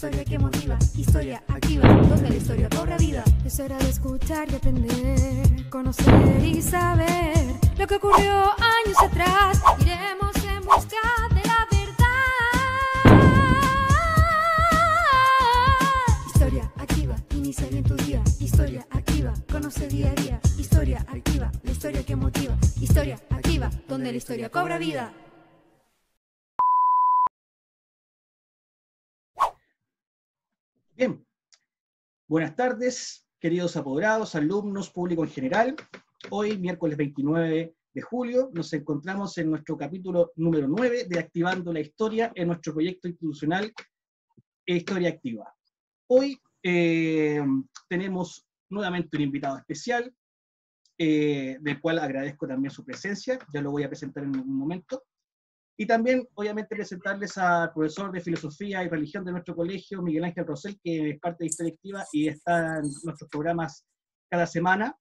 historia que motiva, historia activa, donde la historia cobra vida. Es hora de escuchar y aprender, conocer y saber lo que ocurrió años atrás. Iremos en busca de la verdad. Historia activa, inicia bien tu día. Historia activa, conoce día a día. Historia activa, la historia que motiva. Historia activa, donde la historia cobra vida. Bien, buenas tardes, queridos apoderados, alumnos, público en general. Hoy, miércoles 29 de julio, nos encontramos en nuestro capítulo número 9 de Activando la Historia en nuestro proyecto institucional Historia Activa. Hoy tenemos nuevamente un invitado especial, del cual agradezco también su presencia, ya lo voy a presentar en un momento. Y también, obviamente, presentarles al profesor de Filosofía y Religión de nuestro colegio, Miguel Ángel Rosell, que es parte de Historia Activa y está en nuestros programas cada semana.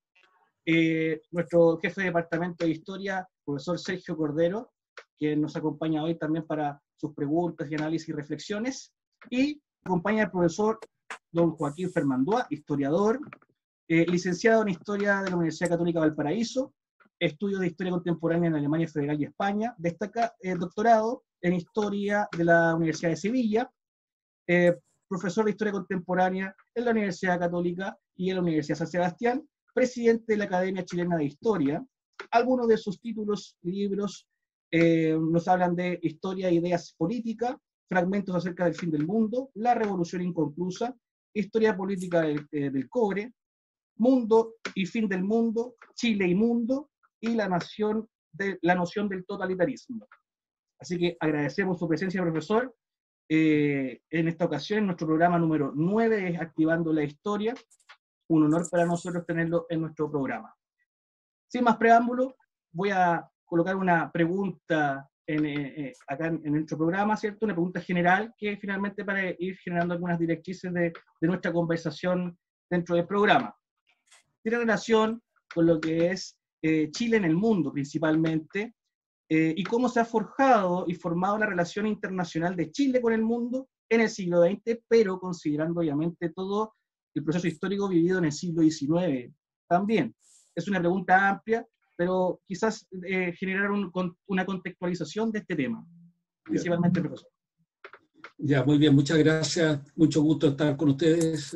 Nuestro jefe de Departamento de Historia, profesor Sergio Cordero, que nos acompaña hoy también para sus preguntas y análisis y reflexiones. Y acompaña el profesor don Joaquín Fermandoa, historiador, licenciado en Historia de la Universidad Católica Valparaíso, estudios de Historia Contemporánea en Alemania Federal y España, destaca doctorado en Historia de la Universidad de Sevilla, profesor de Historia Contemporánea en la Universidad Católica y en la Universidad San Sebastián, presidente de la Academia Chilena de Historia. Algunos de sus títulos y libros nos hablan de Historia e Ideas Políticas, Fragmentos acerca del fin del mundo, La Revolución Inconclusa, Historia Política del Cobre, Mundo y Fin del Mundo, Chile y Mundo, y la noción del totalitarismo. Así que agradecemos su presencia, profesor, en esta ocasión, en nuestro programa número 9, es Activando la Historia. Un honor para nosotros tenerlo en nuestro programa. Sin más preámbulo, voy a colocar una pregunta acá en nuestro programa, ¿cierto? Una pregunta general que finalmente para ir generando algunas directrices de nuestra conversación dentro del programa. Tiene relación con lo que es Chile en el mundo principalmente, y cómo se ha forjado y formado la relación internacional de Chile con el mundo en el siglo XX, pero considerando obviamente todo el proceso histórico vivido en el siglo XIX también. Es una pregunta amplia, pero quizás generar una contextualización de este tema, principalmente, profesor. Ya, muy bien, muchas gracias. Mucho gusto estar con ustedes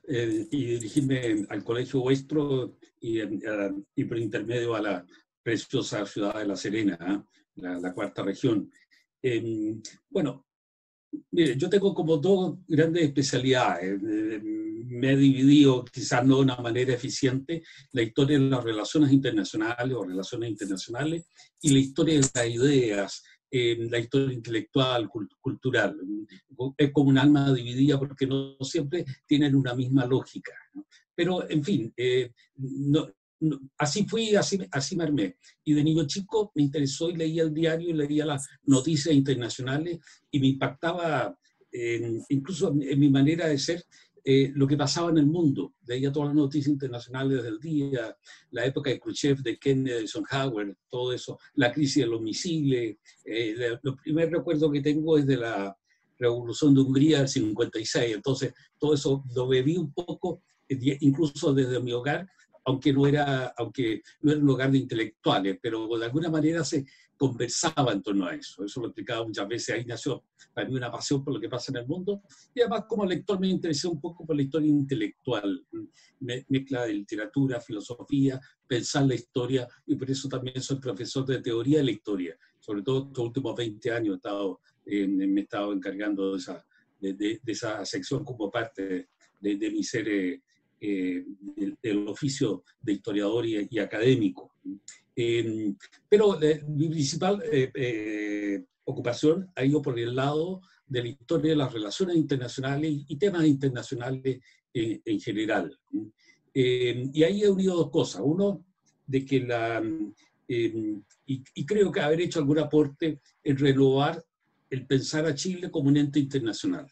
y dirigirme al colegio vuestro y por intermedio a la preciosa ciudad de La Serena, la cuarta región. Bueno, mire, yo tengo como dos grandes especialidades. Me he dividido, quizás no de una manera eficiente, la historia de las relaciones internacionales o relaciones internacionales y la historia de las ideas, la historia intelectual, cultural. Es como un alma dividida porque no siempre tienen una misma lógica, ¿no? Pero, en fin, así fui, así me armé. Y de niño chico me interesó y leía el diario y leía las noticias internacionales y me impactaba, incluso en mi manera de ser, lo que pasaba en el mundo. Leía todas las noticias internacionales del día, la época de Khrushchev, de Kennedy, de Eisenhower, todo eso, la crisis de los misiles. Los primeros recuerdos que tengo es de la Revolución de Hungría del 56, entonces todo eso lo bebí un poco, incluso desde mi hogar, aunque no era un hogar de intelectuales, pero de alguna manera se conversaba en torno a eso. Eso lo explicaba muchas veces. Ahí nació para mí una pasión por lo que pasa en el mundo. Y además, como lector, me interesé un poco por la historia intelectual. Mezcla de literatura, filosofía, pensar la historia, y por eso también soy profesor de teoría de la historia. Sobre todo estos últimos 20 años me he estado encargando de esa sección como parte de mi ser del oficio de historiador y académico. Pero mi principal ocupación ha ido por el lado de la historia de las relaciones internacionales y temas internacionales en general. Y ahí he unido dos cosas. Uno, de que y creo que haber hecho algún aporte en renovar el pensar a Chile como un ente internacional,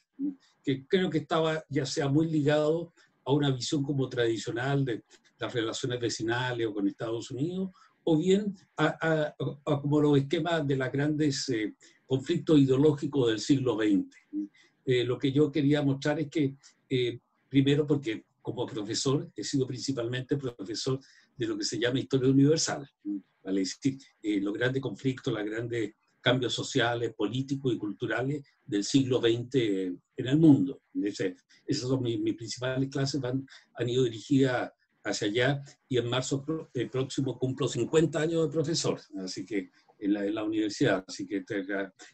que creo que estaba ya sea muy ligado a una visión como tradicional de las relaciones vecinales o con Estados Unidos, o bien a como los esquemas de los grandes conflictos ideológicos del siglo XX. lo que yo quería mostrar es que, primero porque como profesor, he sido principalmente profesor de lo que se llama historia universal, vale decir, los grandes conflictos, los grandes cambios sociales, políticos y culturales del siglo XX en el mundo. Esas son mis principales clases, han ido dirigidas hacia allá, y en marzo próximo cumplo 50 años de profesor, así que en la universidad, así que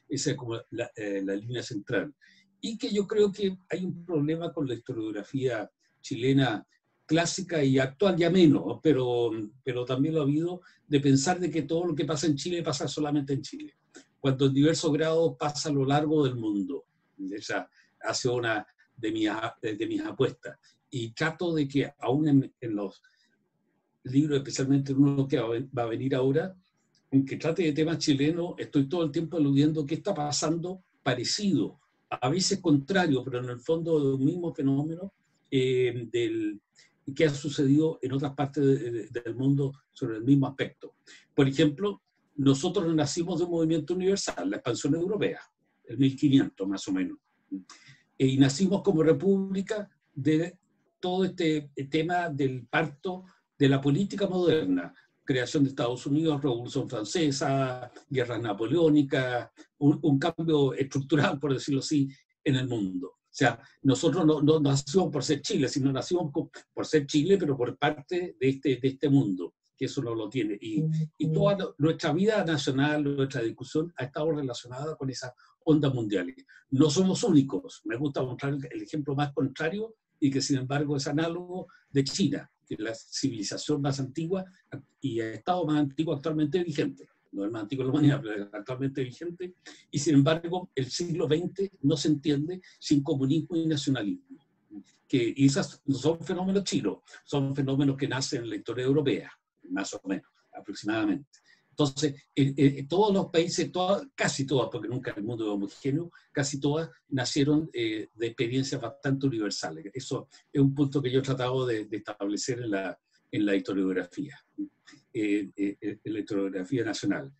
esa es como la línea central. Y que yo creo que hay un problema con la historiografía chilena clásica y actual, ya menos, pero también lo ha habido, de pensar de que todo lo que pasa en Chile pasa solamente en Chile, cuando en diversos grados pasa a lo largo del mundo. Esa ha sido una de mis apuestas. Y trato de que aún en los libros, especialmente en uno que va a venir ahora, aunque trate de temas chilenos, estoy todo el tiempo aludiendo qué está pasando parecido, a veces contrario, pero en el fondo de un mismo fenómeno que ha sucedido en otras partes del mundo sobre el mismo aspecto. Por ejemplo, nosotros nacimos de un movimiento universal, la expansión europea, el 1500 más o menos, y nacimos como república de todo este tema del parto de la política moderna, creación de Estados Unidos, Revolución Francesa, guerras napoleónicas, un cambio estructural, por decirlo así, en el mundo. O sea, nosotros no nacimos por ser Chile, sino nacimos por ser Chile, pero por parte de este mundo, que eso no lo tiene. Y toda nuestra vida nacional, nuestra discusión ha estado relacionada con esas ondas mundiales. No somos únicos. Me gusta mostrar el ejemplo más contrario y que sin embargo es análogo de China, que es la civilización más antigua y el estado más antiguo actualmente vigente. No el más antiguo de la humanidad, pero actualmente vigente, y sin embargo el siglo XX no se entiende sin comunismo y nacionalismo. Y esos no son fenómenos chinos, son fenómenos que nacen en la historia europea, más o menos, aproximadamente. Entonces, todos los países, casi todas, porque nunca el mundo es homogéneo, casi todas nacieron de experiencias bastante universales. Eso es un punto que yo he tratado de establecer en la historiografía. En la historiografía nacional.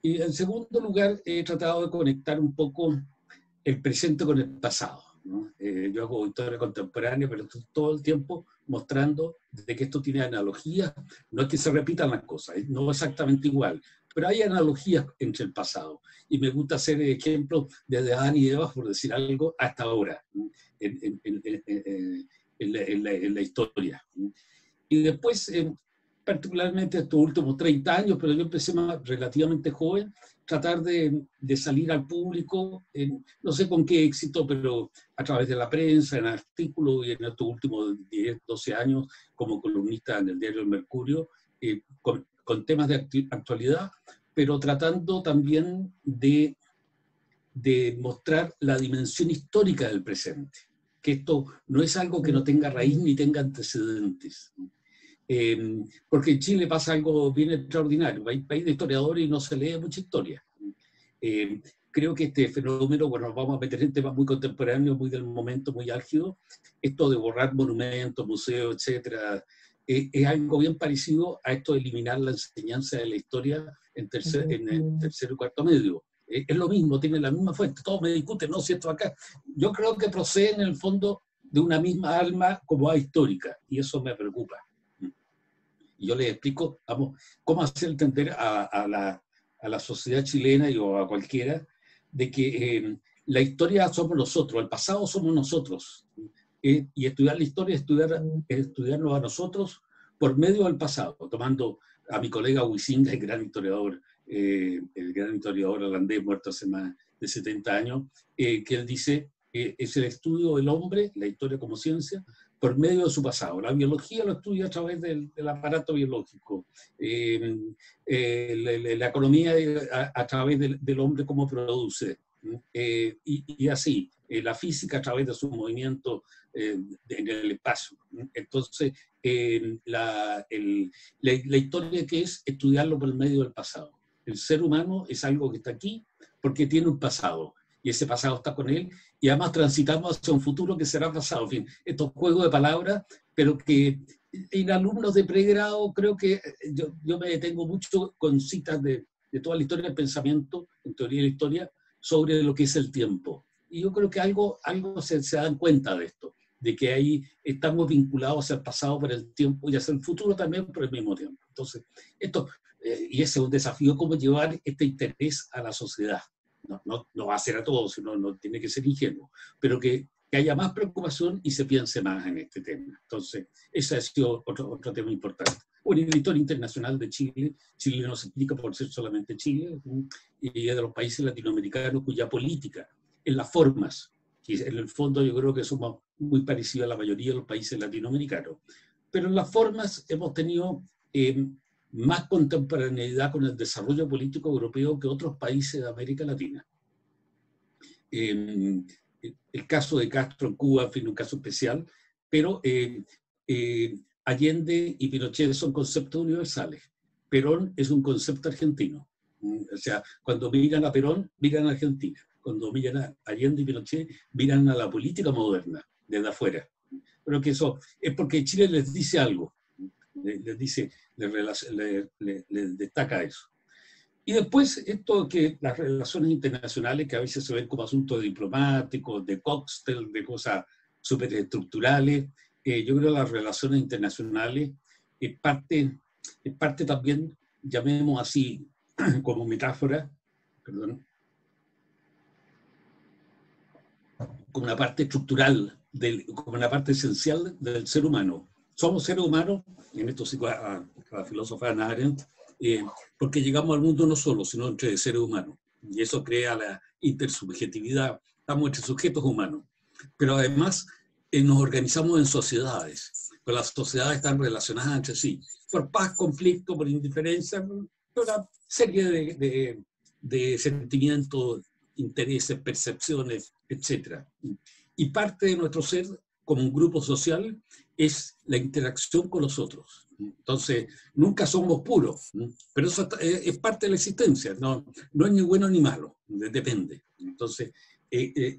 Y en segundo lugar, he tratado de conectar un poco el presente con el pasado, ¿no? Yo hago historia contemporánea, pero todo el tiempo mostrando de que esto tiene analogías, no es que se repitan las cosas, no exactamente igual, pero hay analogías entre el pasado. Y me gusta hacer ejemplos desde Adán y Eva, por decir algo, hasta ahora, ¿no? en la historia. Y después, particularmente estos últimos 30 años, pero yo empecé relativamente joven, tratar de salir al público, no sé con qué éxito, pero a través de la prensa, en artículos, y en estos últimos 10, 12 años como columnista en el diario El Mercurio, con temas de actualidad, pero tratando también de mostrar la dimensión histórica del presente, que esto no es algo que no tenga raíz ni tenga antecedentes. Porque en Chile pasa algo bien extraordinario, hay país de historiadores y no se lee mucha historia. Creo que este fenómeno, bueno, nos vamos a meter en temas muy contemporáneos, muy del momento, muy álgido, esto de borrar monumentos, museos, etcétera, es algo bien parecido a esto de eliminar la enseñanza de la historia en el tercero y cuarto medio. Es lo mismo, tiene la misma fuente, todos me discuten, no, si esto acá. Yo creo que procede en el fondo de una misma alma como a histórica, y eso me preocupa. Y yo les explico, vamos, cómo hacer entender a la sociedad chilena o a cualquiera de que la historia somos nosotros, el pasado somos nosotros. Y estudiar la historia es estudiarnos a nosotros por medio del pasado, tomando a mi colega Huizinga, el gran historiador holandés muerto hace más de 70 años, que él dice que es el estudio del hombre, la historia como ciencia, por medio de su pasado. La biología lo estudia a través del aparato biológico, la economía a través del hombre cómo produce, y así, la física a través de su movimiento en el espacio. Entonces, la historia que es estudiarlo por medio del pasado. El ser humano es algo que está aquí porque tiene un pasado, y ese pasado está con él, y además transitamos hacia un futuro que será pasado. En fin, estos juegos de palabras, pero que en alumnos de pregrado creo que yo me detengo mucho con citas de toda la historia del pensamiento, en teoría de la historia, sobre lo que es el tiempo. Y yo creo que algo se dan cuenta de esto, de que ahí estamos vinculados al pasado por el tiempo y hacia el futuro también por el mismo tiempo. Entonces, y ese es un desafío, cómo llevar este interés a la sociedad. No va a ser a todos, sino no tiene que ser ingenuo, pero que haya más preocupación y se piense más en este tema. Entonces, ese ha sido otro tema importante. Bueno, la historia internacional de Chile. Chile no se explica por ser solamente Chile, y es de los países latinoamericanos cuya política, en las formas, y en el fondo yo creo que somos muy parecidos a la mayoría de los países latinoamericanos, pero en las formas hemos tenido más contemporaneidad con el desarrollo político europeo que otros países de América Latina. El caso de Castro en Cuba, en fin, un caso especial, pero Allende y Pinochet son conceptos universales. Perón es un concepto argentino. O sea, cuando miran a Perón, miran a Argentina. Cuando miran a Allende y Pinochet, miran a la política moderna, desde afuera. Creo que eso es porque Chile les dice algo, les destaca eso. Y después, esto que las relaciones internacionales, que a veces se ven como asuntos diplomáticos, de cóctel, de cosas superestructurales, yo creo que las relaciones internacionales es parte también, llamemos así, como metáfora, perdón, como una parte estructural, como una parte esencial del ser humano. Somos seres humanos, en esto sigo a la filósofa Hannah Arendt, porque llegamos al mundo no solo, sino entre seres humanos. Y eso crea la intersubjetividad. Estamos entre sujetos humanos. Pero además nos organizamos en sociedades. Pero las sociedades están relacionadas entre sí. Por paz, conflicto, por indiferencia, por una serie de sentimientos, intereses, percepciones, etc. Y parte de nuestro ser como un grupo social es la interacción con los otros. Entonces, nunca somos puros, pero eso es parte de la existencia, no es ni bueno ni malo, depende. Entonces,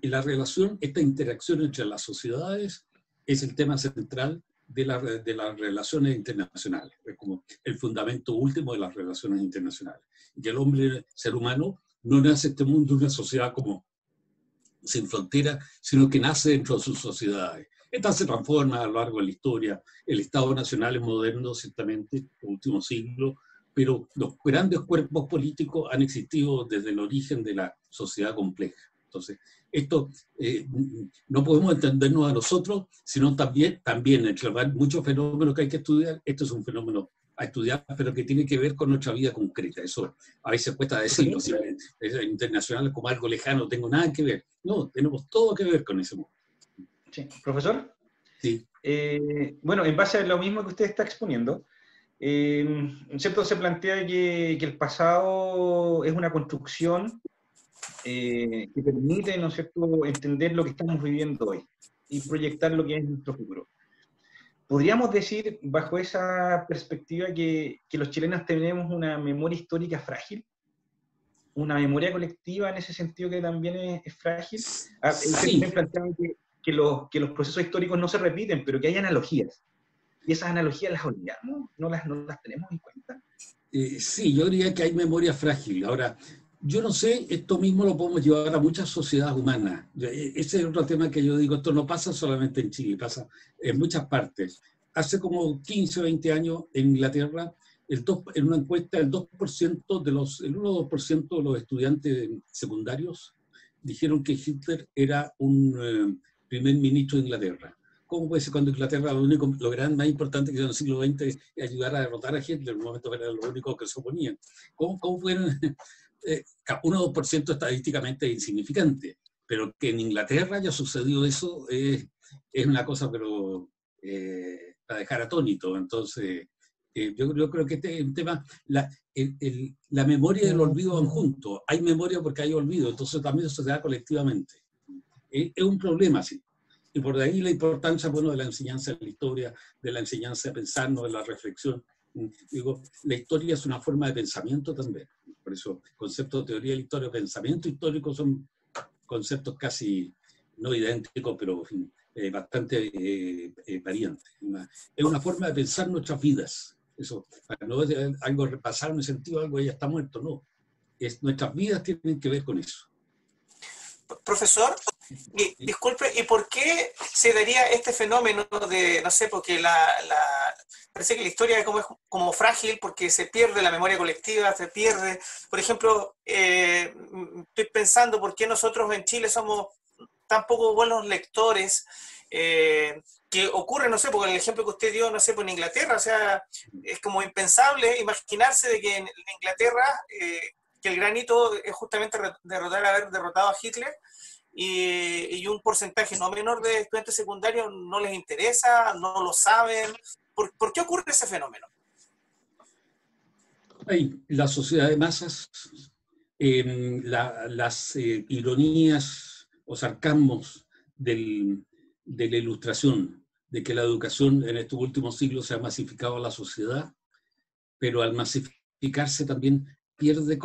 la relación, esta interacción entre las sociedades es el tema central de las relaciones internacionales, es como el fundamento último de las relaciones internacionales. Y el hombre, ser humano, no nace en este mundo una sociedad como sin fronteras, sino que nace dentro de sus sociedades. Esta se transforma a lo largo de la historia. El Estado Nacional es moderno, ciertamente, en el último siglo, pero los grandes cuerpos políticos han existido desde el origen de la sociedad compleja. Entonces, esto no podemos entendernos a nosotros, sino también entre muchos fenómenos que hay que estudiar. Esto es un fenómeno a estudiar, pero que tiene que ver con nuestra vida concreta. Eso a veces cuesta decirlo, si es internacional como algo lejano, no tengo nada que ver. No, tenemos todo que ver con ese mundo. Sí. ¿Profesor? Sí. Bueno, en base a lo mismo que usted está exponiendo, ¿cierto? Se plantea que el pasado es una construcción que permite, ¿no es cierto?, entender lo que estamos viviendo hoy y proyectar lo que es nuestro futuro. ¿Podríamos decir, bajo esa perspectiva, que los chilenos tenemos una memoria histórica frágil? ¿Una memoria colectiva en ese sentido que también es frágil? Sí. Ustedes plantean que los procesos históricos no se repiten, pero que hay analogías. ¿Y esas analogías las olvidamos? ¿No las tenemos en cuenta? Sí, yo diría que hay memoria frágil. Ahora, yo no sé, esto mismo lo podemos llevar a muchas sociedades humanas. Ese es otro tema que yo digo, esto no pasa solamente en Chile, pasa en muchas partes. Hace como 15 o 20 años en Inglaterra, en una encuesta, el 1% de los estudiantes secundarios dijeron que Hitler era un primer ministro de Inglaterra. ¿Cómo puede ser cuando Inglaterra lo gran más importante que hizo en el siglo XX es ayudar a derrotar a Hitler? En un momento era lo único que se oponían. ¿Cómo pueden...? 1 o 2% estadísticamente es insignificante, pero que en Inglaterra haya sucedido eso es una cosa, pero para dejar atónito. Entonces, yo creo que este es un tema, la memoria y el olvido van juntos. Hay memoria porque hay olvido, entonces también eso se da colectivamente. Es un problema, sí. Y por ahí la importancia, bueno, de la enseñanza de la historia, de la enseñanza de pensarnos, de la reflexión. Digo, la historia es una forma de pensamiento también. Por eso, concepto de teoría de la historia, pensamiento histórico son conceptos casi no idénticos, pero en fin, bastante variantes. Es una forma de pensar nuestras vidas. Eso, para no es algo repasar en el sentido de algo ya está muerto, no. Nuestras vidas tienen que ver con eso. Profesor, disculpe, ¿y por qué se daría este fenómeno de, no sé, porque parece que la historia es como frágil porque se pierde la memoria colectiva, se pierde, por ejemplo, estoy pensando por qué nosotros en Chile somos tan poco buenos lectores, que ocurre, no sé, porque el ejemplo que usted dio, no sé, pues en Inglaterra, o sea, es como impensable imaginarse de que en Inglaterra, que el gran hito es justamente haber derrotado a Hitler, y un porcentaje no menor de estudiantes secundarios no les interesa, no lo saben. ¿Por qué ocurre ese fenómeno? La sociedad de masas, las ironías o sarcasmos de la Ilustración, de que la educación en estos últimos siglos se ha masificado a la sociedad, pero al masificarse también pierde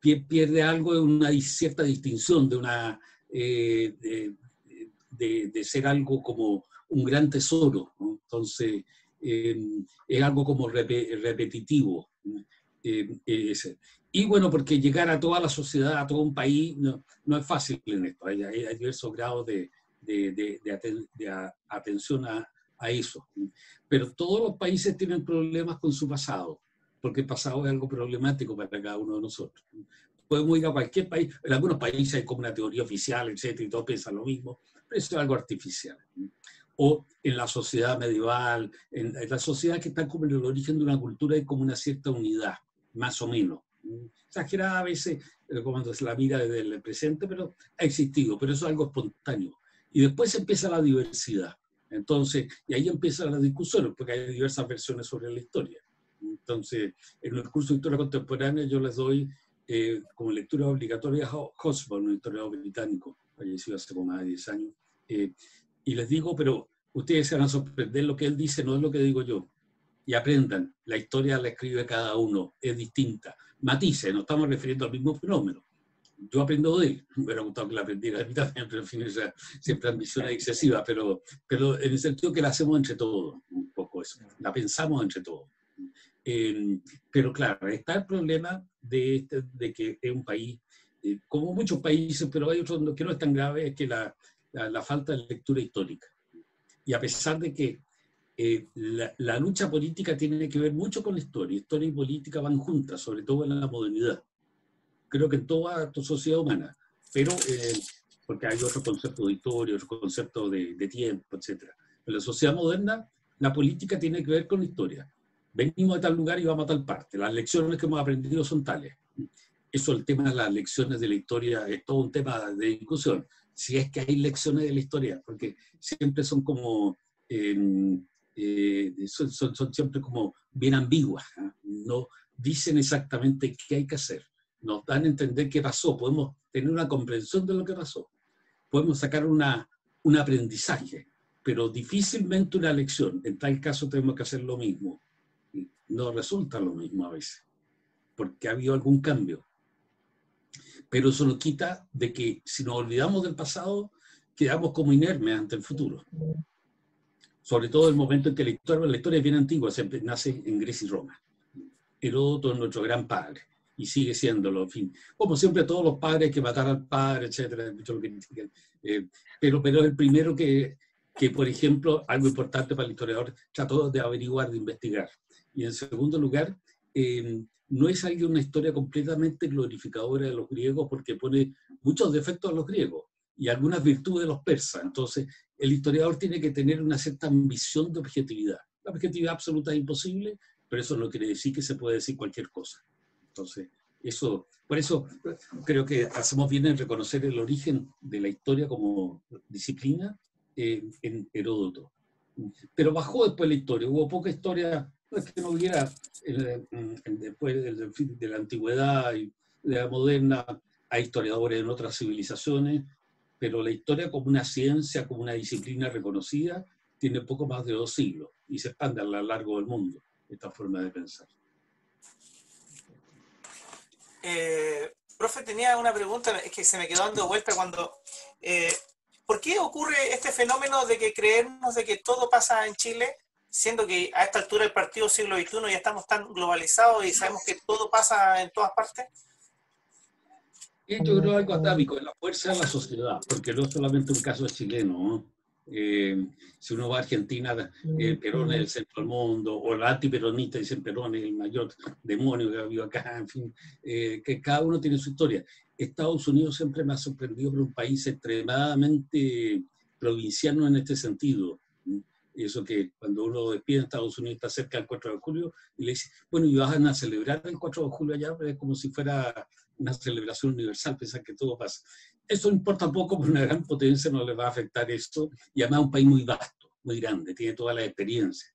pierde algo de una cierta distinción, de ser algo como un gran tesoro, ¿no? Entonces, es algo como repetitivo. Y bueno, porque llegar a toda la sociedad, a todo un país, no es fácil en esto. Hay diversos grados de atención a eso. Pero todos los países tienen problemas con su pasado, porque el pasado es algo problemático para cada uno de nosotros. Podemos ir a cualquier país, en algunos países hay como una teoría oficial, etcétera, y todos piensan lo mismo, pero eso es algo artificial. O en la sociedad medieval, en la sociedad que está como en el origen de una cultura, hay como una cierta unidad, más o menos. Exagerada a veces, cuando se la mira desde el presente, pero ha existido, pero eso es algo espontáneo. Y después empieza la diversidad. Entonces, y ahí empiezan las discusiones, porque hay diversas versiones sobre la historia. Entonces, en el curso de Historia Contemporánea yo les doy como lectura obligatoria a Hobsbawm, un historiador británico, fallecido hace como más de 10 años, y les digo, pero ustedes se van a sorprender, lo que él dice no es lo que digo yo, y aprendan, la historia la escribe cada uno, es distinta, matices, no estamos refiriendo al mismo fenómeno. Yo aprendo de él, me hubiera gustado que la aprendiera a mí también, pero en fin, esa siempre ambición excesiva, pero en el sentido que la hacemos entre todos, un poco eso, la pensamos entre todos. Pero claro, está el problema de que es un país, como muchos países, pero hay otros que no es tan grave, es que la falta de lectura histórica. Y a pesar de que la lucha política tiene que ver mucho con la historia y política van juntas, sobre todo en la modernidad. Creo que en toda sociedad humana, pero porque hay otros conceptos de historia, otros conceptos de tiempo, etc. En la sociedad moderna, la política tiene que ver con la historia. Venimos de tal lugar y vamos a tal parte. Las lecciones que hemos aprendido son tales. Eso, el tema de las lecciones de la historia, es todo un tema de discusión. Si es que hay lecciones de la historia, porque siempre son como, son siempre como bien ambiguas, ¿eh? No dicen exactamente qué hay que hacer. Nos dan a entender qué pasó. Podemos tener una comprensión de lo que pasó. Podemos sacar un aprendizaje, pero difícilmente una lección. En tal caso tenemos que hacer lo mismo. No resulta lo mismo a veces, porque ha habido algún cambio. Pero eso nos quita de que si nos olvidamos del pasado, quedamos como inermes ante el futuro. Sobre todo el momento en que la historia es bien antigua, siempre nace en Grecia y Roma. Heródoto es nuestro gran padre, y sigue siéndolo, en fin. Como siempre, todos los padres hay que matar al padre, etcétera, pero es el primero que, por ejemplo, algo importante para el historiador, trató de averiguar, de investigar. Y en segundo lugar, no es una historia completamente glorificadora de los griegos porque pone muchos defectos a los griegos y algunas virtudes de los persas. Entonces, el historiador tiene que tener una cierta ambición de objetividad. La objetividad absoluta es imposible, pero eso no quiere decir que se puede decir cualquier cosa. Entonces, por eso creo que hacemos bien en reconocer el origen de la historia como disciplina en Heródoto. Pero bajó después la historia, hubo poca historia. No es que no hubiera, después de la antigüedad y de la moderna, hay historiadores en otras civilizaciones, pero la historia como una ciencia, como una disciplina reconocida, tiene poco más de 2 siglos y se expande a lo largo del mundo, esta forma de pensar. Profe, tenía una pregunta, es que se me quedó dando vuelta cuando... ¿por qué ocurre este fenómeno de que creernos de que todo pasa en Chile, siendo que a esta altura del partido siglo XXI ya estamos tan globalizados y sabemos que todo pasa en todas partes? Yo creo algo atávico, es la fuerza de la sociedad, porque no es solamente un caso chileno, ¿no? Si uno va a Argentina, Perón es el centro del mundo, o los antiperonistas dicen Perón es el mayor demonio que ha habido acá, en fin, que cada uno tiene su historia. Estados Unidos siempre me ha sorprendido por un país extremadamente provinciano en este sentido. Y eso que cuando uno despide en Estados Unidos está cerca del 4 de julio y le dice, bueno, ¿y van a celebrar el 4 de julio allá? Es como si fuera una celebración universal, pensar que todo pasa. Eso importa poco, porque una gran potencia no le va a afectar esto, y además es un país muy vasto, muy grande, tiene toda la experiencia.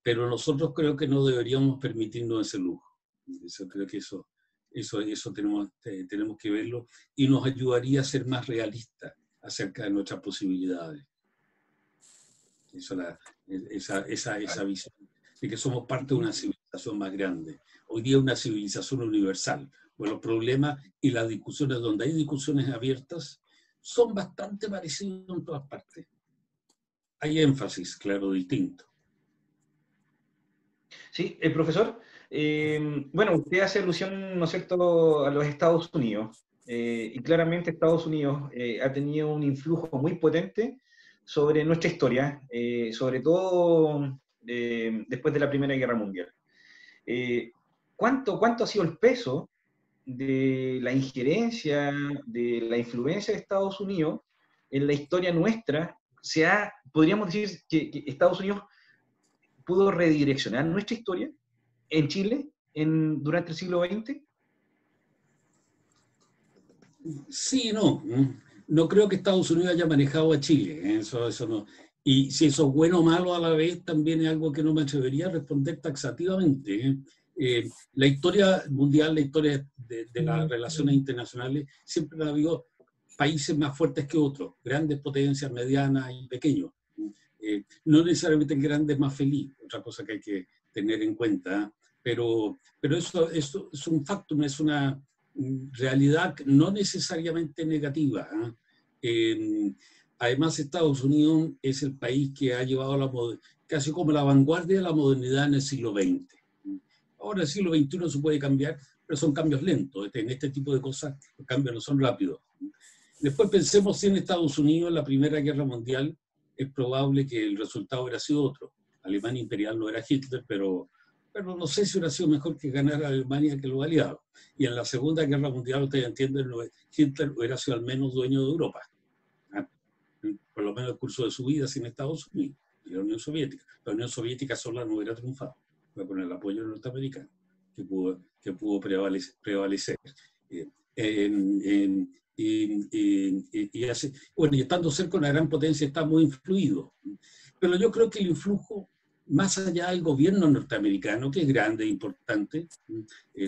Pero nosotros creo que no deberíamos permitirnos ese lujo. Eso, creo que eso tenemos que verlo, y nos ayudaría a ser más realistas acerca de nuestras posibilidades. Esa visión de que somos parte de una civilización más grande. Hoy día una civilización universal. Bueno, los problemas y las discusiones, donde hay discusiones abiertas, son bastante parecidos en todas partes. Hay énfasis, claro, distinto. Sí, el profesor, bueno, usted hace alusión, ¿no es cierto?, a los Estados Unidos. Y claramente Estados Unidos ha tenido un influjo muy potente sobre nuestra historia, sobre todo después de la Primera Guerra Mundial. ¿Cuánto ha sido el peso de la injerencia, de la influencia de Estados Unidos en la historia nuestra? Podríamos decir que Estados Unidos pudo redireccionar nuestra historia en Chile durante el siglo XX. Sí, no. No creo que Estados Unidos haya manejado a Chile. Eso no. Y si eso es bueno o malo a la vez, también es algo que no me atrevería a responder taxativamente. La historia mundial, la historia de las relaciones internacionales, siempre ha habido países más fuertes que otros, grandes potencias, medianas y pequeños. No necesariamente grandes más feliz, otra cosa que hay que tener en cuenta, pero eso es un factum, es una realidad no necesariamente negativa. Además, Estados Unidos es el país que ha llevado casi como la vanguardia de la modernidad en el siglo XX. Ahora el siglo XXI se puede cambiar, pero son cambios lentos. En este tipo de cosas los cambios no son rápidos. Después pensemos si en Estados Unidos, en la Primera Guerra Mundial, es probable que el resultado hubiera sido otro. Alemania imperial no era Hitler, pero no sé si hubiera sido mejor que ganar a Alemania que los aliados. Y en la Segunda Guerra Mundial, ustedes entienden, Hitler hubiera sido al menos dueño de Europa. Por lo menos el curso de su vida sin Estados Unidos y la Unión Soviética. La Unión Soviética sola no hubiera triunfado, fue con el apoyo norteamericano que pudo prevalecer. Y estando cerca de una gran potencia está muy influido. Pero yo creo que el influjo, más allá del gobierno norteamericano, que es grande e importante,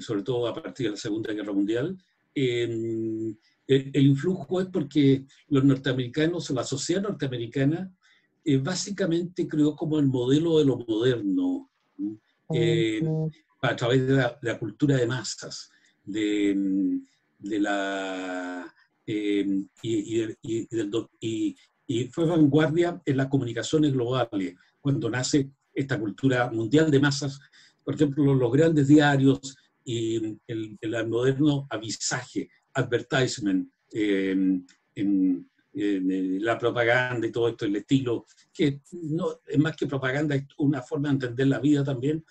sobre todo a partir de la Segunda Guerra Mundial, el influjo es porque los norteamericanos, la sociedad norteamericana, básicamente creó como el modelo de lo moderno, a través de la cultura de masas, y fue vanguardia en las comunicaciones globales, cuando nace esta cultura mundial de masas, por ejemplo, los grandes diarios y el moderno avisaje, advertisement, la propaganda y todo esto, el estilo, que no es más que propaganda, es una forma de entender la vida también,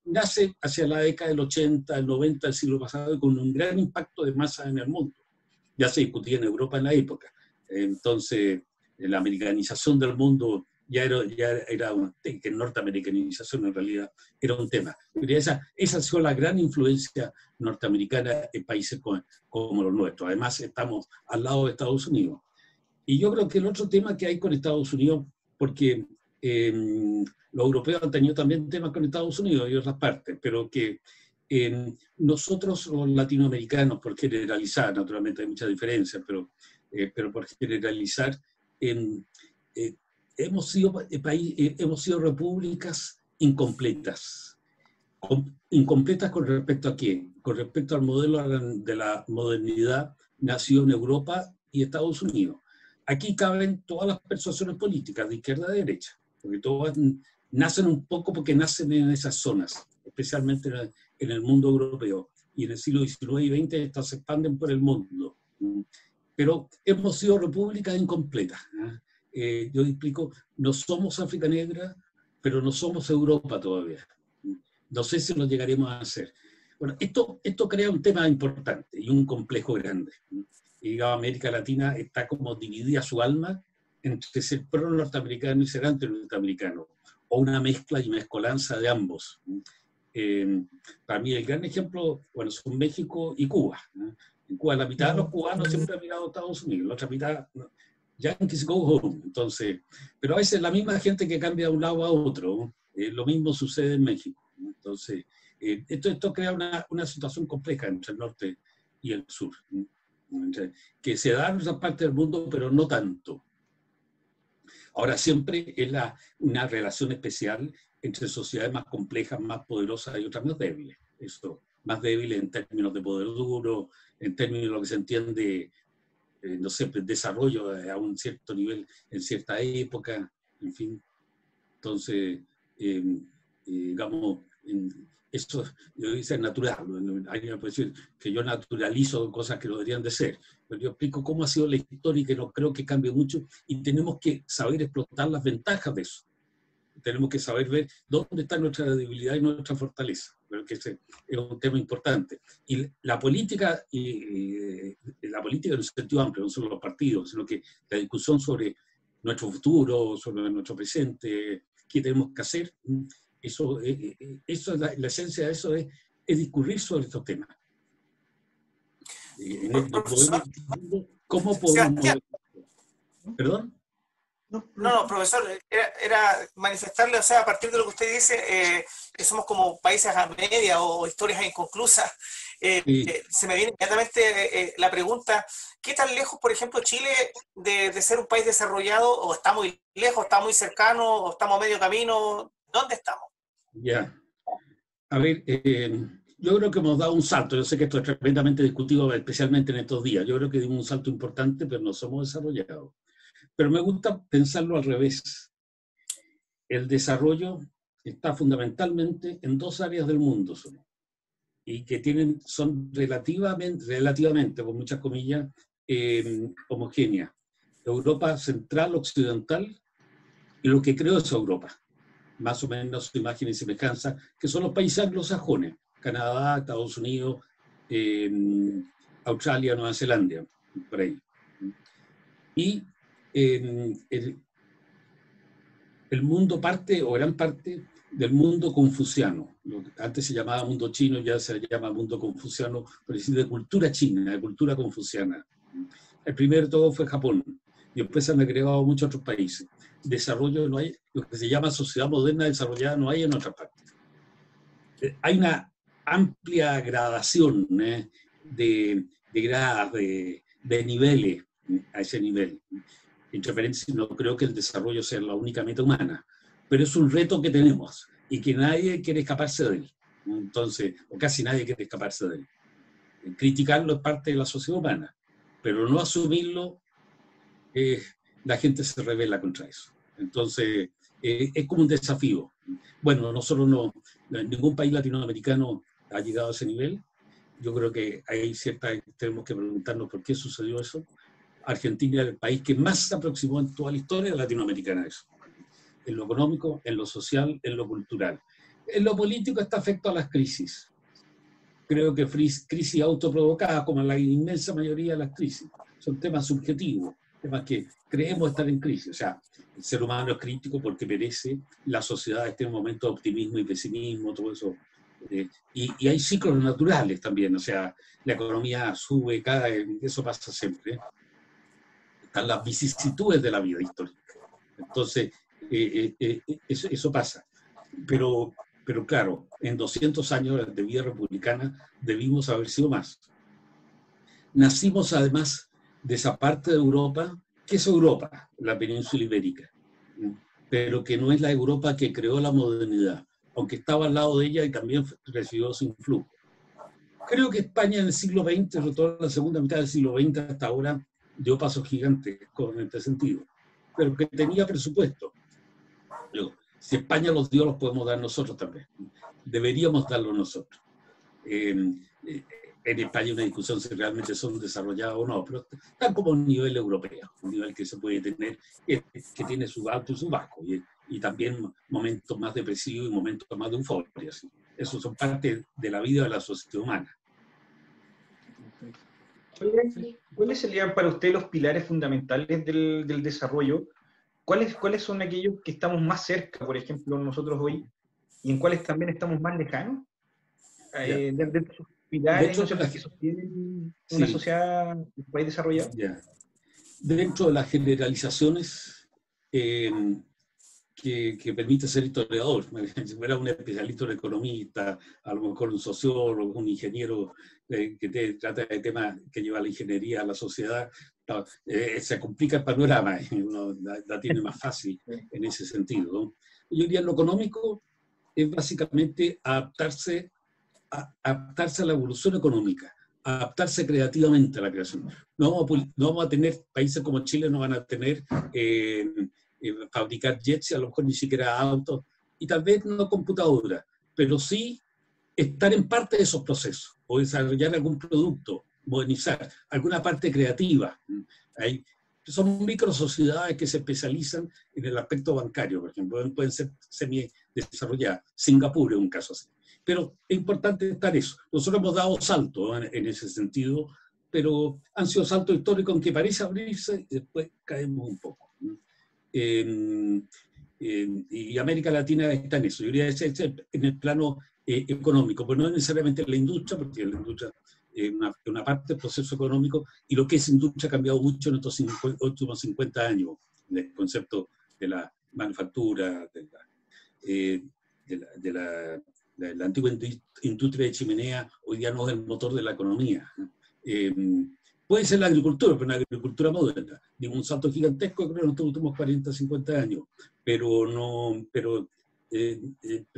nace hacia la década del 80, el 90 del siglo pasado, y con un gran impacto de masas en el mundo. Ya se discutía en Europa en la época. Entonces, la americanización del mundo ya era que norteamericanización en realidad era un tema. Pero esa ha sido la gran influencia norteamericana en países como los nuestros. Además, estamos al lado de Estados Unidos. Y yo creo que el otro tema que hay con Estados Unidos, porque los europeos han tenido también temas con Estados Unidos y otras partes, pero que nosotros los latinoamericanos, por generalizar, naturalmente hay muchas diferencias, pero por generalizar, hemos sido repúblicas incompletas. ¿Incompletas con respecto a qué? Con respecto al modelo de la modernidad nacido en Europa y Estados Unidos. Aquí caben todas las persuasiones políticas, de izquierda a derecha, porque todas nacen un poco porque nacen en esas zonas, especialmente en el mundo europeo. y en el siglo XIX y XX estas se expanden por el mundo. Pero hemos sido repúblicas incompletas. Yo explico, no somos África Negra, pero no somos Europa todavía. No sé si lo llegaremos a hacer. Bueno, esto crea un tema importante y un complejo grande. Y digamos, América Latina está como dividida su alma entre ser pro-norteamericano y ser anti-norteamericano, o una mezcla y mezcolanza de ambos. Para mí el gran ejemplo, bueno, son México y Cuba. En Cuba la mitad de los cubanos siempre han mirado a Estados Unidos, la otra mitad, Yankees go home. Entonces, pero a veces la misma gente que cambia de un lado a otro, lo mismo sucede en México. Entonces, esto crea una situación compleja entre el norte y el sur, que se da en otras partes del mundo, pero no tanto. Ahora, siempre es una relación especial entre sociedades más complejas, más poderosas y otras más débiles. Eso, más débiles en términos de poder duro, en términos de lo que se entiende, no sé, desarrollo a un cierto nivel en cierta época, en fin. Entonces, digamos, eso es natural. Alguien me puede decir que yo naturalizo cosas que no deberían de ser, pero yo explico cómo ha sido la historia y que no creo que cambie mucho, y tenemos que saber explotar las ventajas de eso. Tenemos que saber ver dónde está nuestra debilidad y nuestra fortaleza. Creo que ese es un tema importante. Y la política en un sentido amplio, no solo los partidos, sino que la discusión sobre nuestro futuro, sobre nuestro presente, qué tenemos que hacer, eso es la esencia de eso, es discurrir sobre estos temas. ¿Cómo podemos? ¿Perdón? No, profesor, era manifestarle, o sea, a partir de lo que usted dice, que somos como países a media o historias inconclusas, Sí. se me viene inmediatamente la pregunta, ¿qué tan lejos, por ejemplo, Chile de ser un país desarrollado, o está muy lejos, está muy cercano, o estamos a medio camino? ¿Dónde estamos? Ya. A ver, yo creo que hemos dado un salto. Yo sé que esto es tremendamente discutido, especialmente en estos días. Yo creo que dimos un salto importante, pero no somos desarrollados. Pero me gusta pensarlo al revés. El desarrollo está fundamentalmente en dos áreas del mundo solo, y que son relativamente, con muchas comillas, homogéneas. Europa central, occidental, y lo que creo es Europa. Más o menos su imagen y semejanza, que son los países anglosajones, Canadá, Estados Unidos, Australia, Nueva Zelanda, por ahí. Y el mundo parte, o gran parte, del mundo confuciano. Antes se llamaba mundo chino, ya se llama mundo confuciano, pero es decir, de cultura china, de cultura confuciana. El primero de todo fue Japón, y después se han agregado muchos otros países. Desarrollo no hay, lo que se llama sociedad moderna desarrollada no hay en otras partes. Hay una amplia gradación de gradas, de niveles a ese nivel. Entre paréntesis, no creo que el desarrollo sea la única meta humana, pero es un reto que tenemos y que nadie quiere escaparse de él. Entonces, o casi nadie quiere escaparse de él. Criticarlo es parte de la sociedad humana, pero no asumirlo, la gente se rebela contra eso. Entonces, es como un desafío. Bueno, nosotros ningún país latinoamericano ha llegado a ese nivel. Yo creo que tenemos que preguntarnos por qué sucedió eso. Argentina es el país que más se aproximó en toda la historia latinoamericana a eso. En lo económico, en lo social, en lo cultural. En lo político está afecto a las crisis. Creo que crisis autoprovocadas, como la inmensa mayoría de las crisis. Son temas subjetivos, temas que creemos estar en crisis. O sea, el ser humano es crítico porque merece, la sociedad está en un momento de optimismo y pesimismo, todo eso. Y hay ciclos naturales también, o sea, la economía sube, cae, eso pasa siempre. Están las vicisitudes de la vida histórica. Entonces, eso pasa. Pero claro, en 200 años de vida republicana debimos haber sido más. Nacimos además de esa parte de Europa, que es Europa, la península ibérica, pero que no es la Europa que creó la modernidad, aunque estaba al lado de ella y también recibió su influjo. Creo que España en el siglo XX, sobre todo en la segunda mitad del siglo XX hasta ahora, dio pasos gigantes en este sentido, pero que tenía presupuesto. Si España los dio, los podemos dar nosotros también. Deberíamos darlo nosotros. en España hay una discusión si realmente son desarrollados o no, pero están como a un nivel europeo, un nivel que se puede tener, que tiene su alto y su bajo, y también momentos más depresivos y momentos más de euforia. ¿Sí? Eso son parte de la vida de la sociedad humana. ¿Cuáles serían para usted los pilares fundamentales del desarrollo? ¿Cuáles son aquellos que estamos más cerca, por ejemplo, nosotros hoy, y en cuáles también estamos más lejanos? De esos pilares, ¿no? Que sostienen una sociedad, un país desarrollado. Dentro de las generalizaciones que permite ser historiador, si fuera un especialista, un economista, a lo mejor un sociólogo, un ingeniero que trata de temas que lleva la ingeniería a la sociedad, se complica el panorama, uno la tiene más fácil en ese sentido, ¿no? Yo diría lo económico es básicamente adaptarse a la evolución económica, adaptarse creativamente a la creación. No vamos a tener, países como Chile no van a tener fabricar jets, y a lo mejor ni siquiera autos, y tal vez no computadoras, pero sí estar en parte de esos procesos, o desarrollar algún producto, modernizar, alguna parte creativa. Son micro sociedades que se especializan en el aspecto bancario, por ejemplo, pueden ser semi-desarrolladas. Singapur es un caso así. Pero es importante estar eso. Nosotros hemos dado saltos en ese sentido, pero han sido saltos históricos en que parece abrirse y después caemos un poco. Y América Latina está en eso. Yo diría que en el plano económico, pero no necesariamente en la industria, porque la industria es una parte del proceso económico, y lo que es industria ha cambiado mucho en estos últimos 50 años, el concepto de la manufactura, de la antigua industria de chimenea, hoy día no es el motor de la economía. Puede ser la agricultura, pero una agricultura moderna. Digo, un salto gigantesco creo en estos últimos 40, 50 años, pero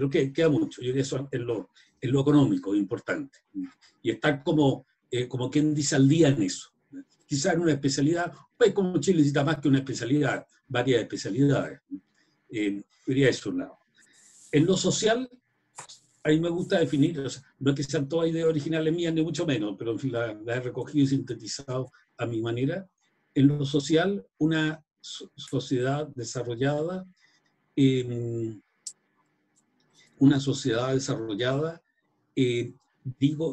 queda mucho. Yo diría eso en lo económico, importante. Y estar como quien dice al día en eso. Quizás en una especialidad, pues como Chile necesita más que una especialidad, varias especialidades. Diría eso un lado. En lo social, a mí me gusta definir, o sea, no es que sean todas ideas originales mías, ni mucho menos, pero en fin, la he recogido y sintetizado a mi manera. En lo social, una sociedad desarrollada,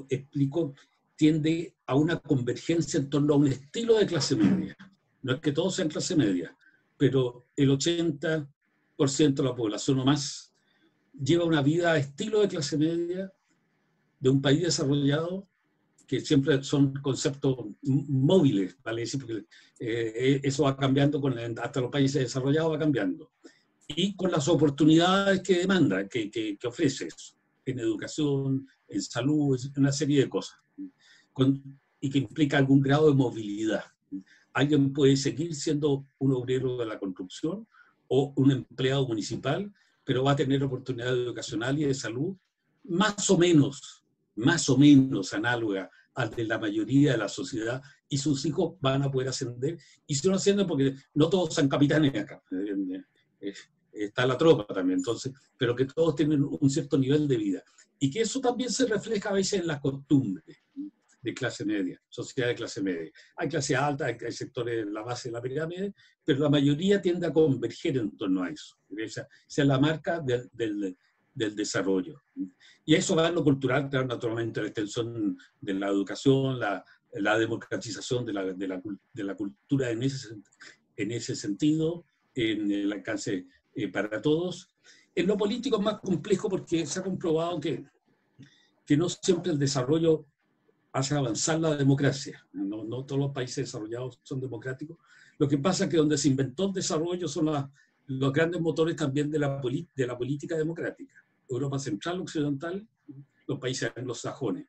explico, tiende a una convergencia en torno a un estilo de clase media. No es que todos sean clase media, pero el 80% de la población o más lleva una vida a estilo de clase media de un país desarrollado, que siempre son conceptos móviles, ¿vale? decir, porque eso va cambiando, hasta los países desarrollados va cambiando. Y con las oportunidades que demanda, que ofrece eso, en educación, en salud, en una serie de cosas, y que implica algún grado de movilidad. Alguien puede seguir siendo un obrero de la construcción o un empleado municipal, pero va a tener oportunidad educacional y de salud más o menos análoga al de la mayoría de la sociedad, y sus hijos van a poder ascender, y si no ascienden, porque no todos son capitanes acá, está la tropa también, entonces, pero que todos tienen un cierto nivel de vida, y que eso también se refleja a veces en las costumbres de clase media, sociedad de clase media. Hay clase alta, hay sectores en la base de la pirámide, pero la mayoría tiende a converger en torno a eso. Esa es la marca del desarrollo. Y eso va en lo cultural, claro, naturalmente la extensión de la educación, la democratización de la cultura en ese sentido, en el alcance para todos. En lo político es más complejo porque se ha comprobado que no siempre el desarrollo hace avanzar la democracia. No todos los países desarrollados son democráticos. Lo que pasa es que donde se inventó el desarrollo son los grandes motores también de la política democrática. Europa Central, Occidental, los países anglosajones.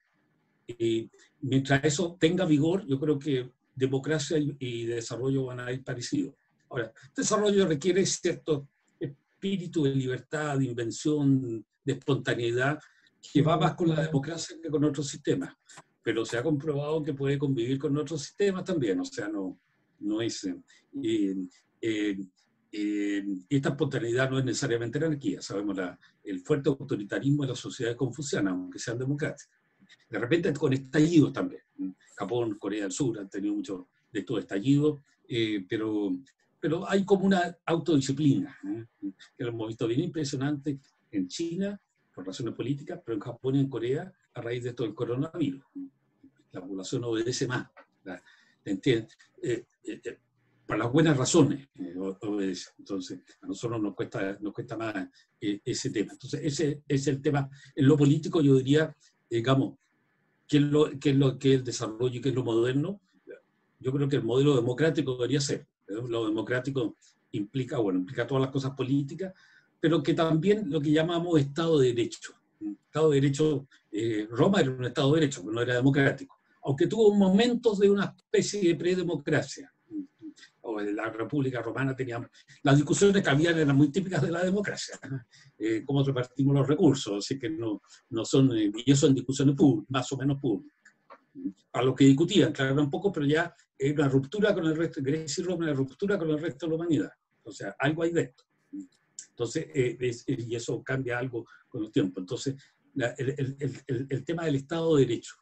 Y mientras eso tenga vigor, yo creo que democracia y desarrollo van a ir parecidos. Ahora, desarrollo requiere cierto espíritu de libertad, de invención, de espontaneidad, que va más con la democracia que con otros sistemas. Pero se ha comprobado que puede convivir con otros sistemas también, o sea, no es... esta espontaneidad no es necesariamente anarquía, sabemos el fuerte autoritarismo de las sociedades confucianas, aunque sean democráticas. De repente con estallidos también. Japón, Corea del Sur han tenido muchos de estos estallidos, pero hay como una autodisciplina, que lo hemos visto bien impresionante en China, por razones políticas, pero en Japón y en Corea, a raíz de todo el coronavirus. La población obedece más, ¿entiendes? Por las buenas razones obedece. Entonces, a nosotros nos cuesta más ese tema. Entonces, ese es el tema. En lo político, yo diría, digamos, ¿qué es lo que es el desarrollo y qué es lo moderno? Yo creo que el modelo democrático debería ser. Lo democrático implica todas las cosas políticas, pero que también lo que llamamos Estado de Derecho. Estado de Derecho, Roma era un Estado de Derecho, pero no era democrático, aunque tuvo momentos de una especie de predemocracia. O en la República Romana teníamos, las discusiones que habían eran muy típicas de la democracia, cómo repartimos los recursos, así que no son, y eso en discusiones públicas, más o menos públicas. A lo que discutían, claro, era un poco, pero ya es una ruptura con el resto, Grecia y Roma, una ruptura con el resto de la humanidad. O sea, algo hay de esto. Entonces, y eso cambia algo con el tiempo. Entonces, el tema del Estado de Derecho.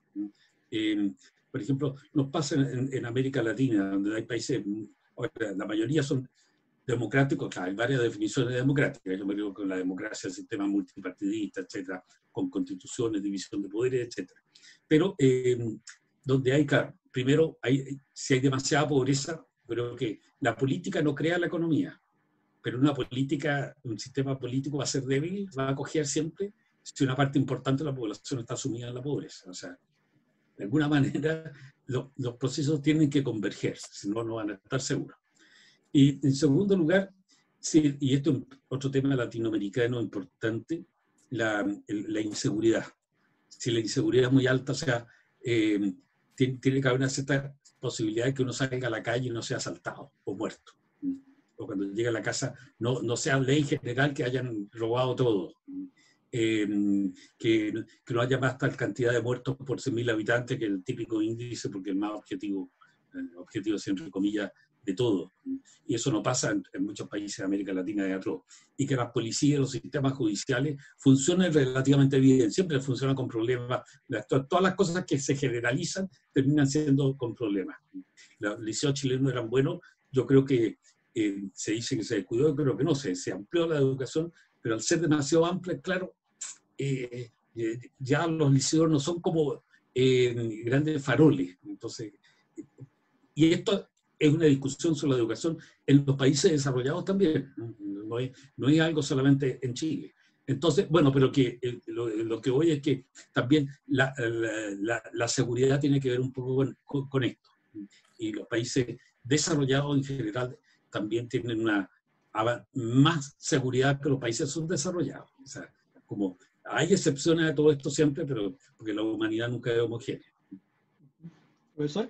Por ejemplo, nos pasa en América Latina, donde hay países, la mayoría son democráticos, claro, hay varias definiciones de democrática, yo me digo con la democracia, el sistema multipartidista, etcétera, con constituciones, división de poderes, etcétera. Pero donde hay, claro, primero, si hay demasiada pobreza, creo que la política no crea la economía, pero un sistema político va a ser débil, va a cojear siempre si una parte importante de la población está sumida en la pobreza. O sea, de alguna manera los procesos tienen que converger, si no, no van a estar seguros. Y en segundo lugar, sí, y esto es otro tema latinoamericano importante, la inseguridad. Si la inseguridad es muy alta, o sea, tiene que haber una cierta posibilidad de que uno salga a la calle y no sea asaltado o muerto. O cuando llegue a la casa no sea ley general que hayan robado todo. Que no haya más tal cantidad de muertos por 100.000 habitantes, que el típico índice, porque el más objetivo entre comillas, de todo. Y eso no pasa en muchos países de América Latina de atroz. Y que las policías, los sistemas judiciales funcionen relativamente bien. Siempre funcionan con problemas. Todas las cosas que se generalizan terminan siendo con problemas. Los liceos chilenos eran buenos. Yo creo que se dice que se descuidó, yo creo que no, se amplió la educación, pero al ser demasiado amplia, claro, ya los liceos no son como grandes faroles. Entonces, y esto es una discusión sobre la educación en los países desarrollados también, no es algo solamente en Chile. Entonces, bueno, pero que lo que voy es que también la seguridad tiene que ver un poco con esto. Y los países desarrollados en general también tienen más seguridad que los países subdesarrollados. O sea, como hay excepciones a todo esto siempre, pero porque la humanidad nunca es homogénea. Profesor,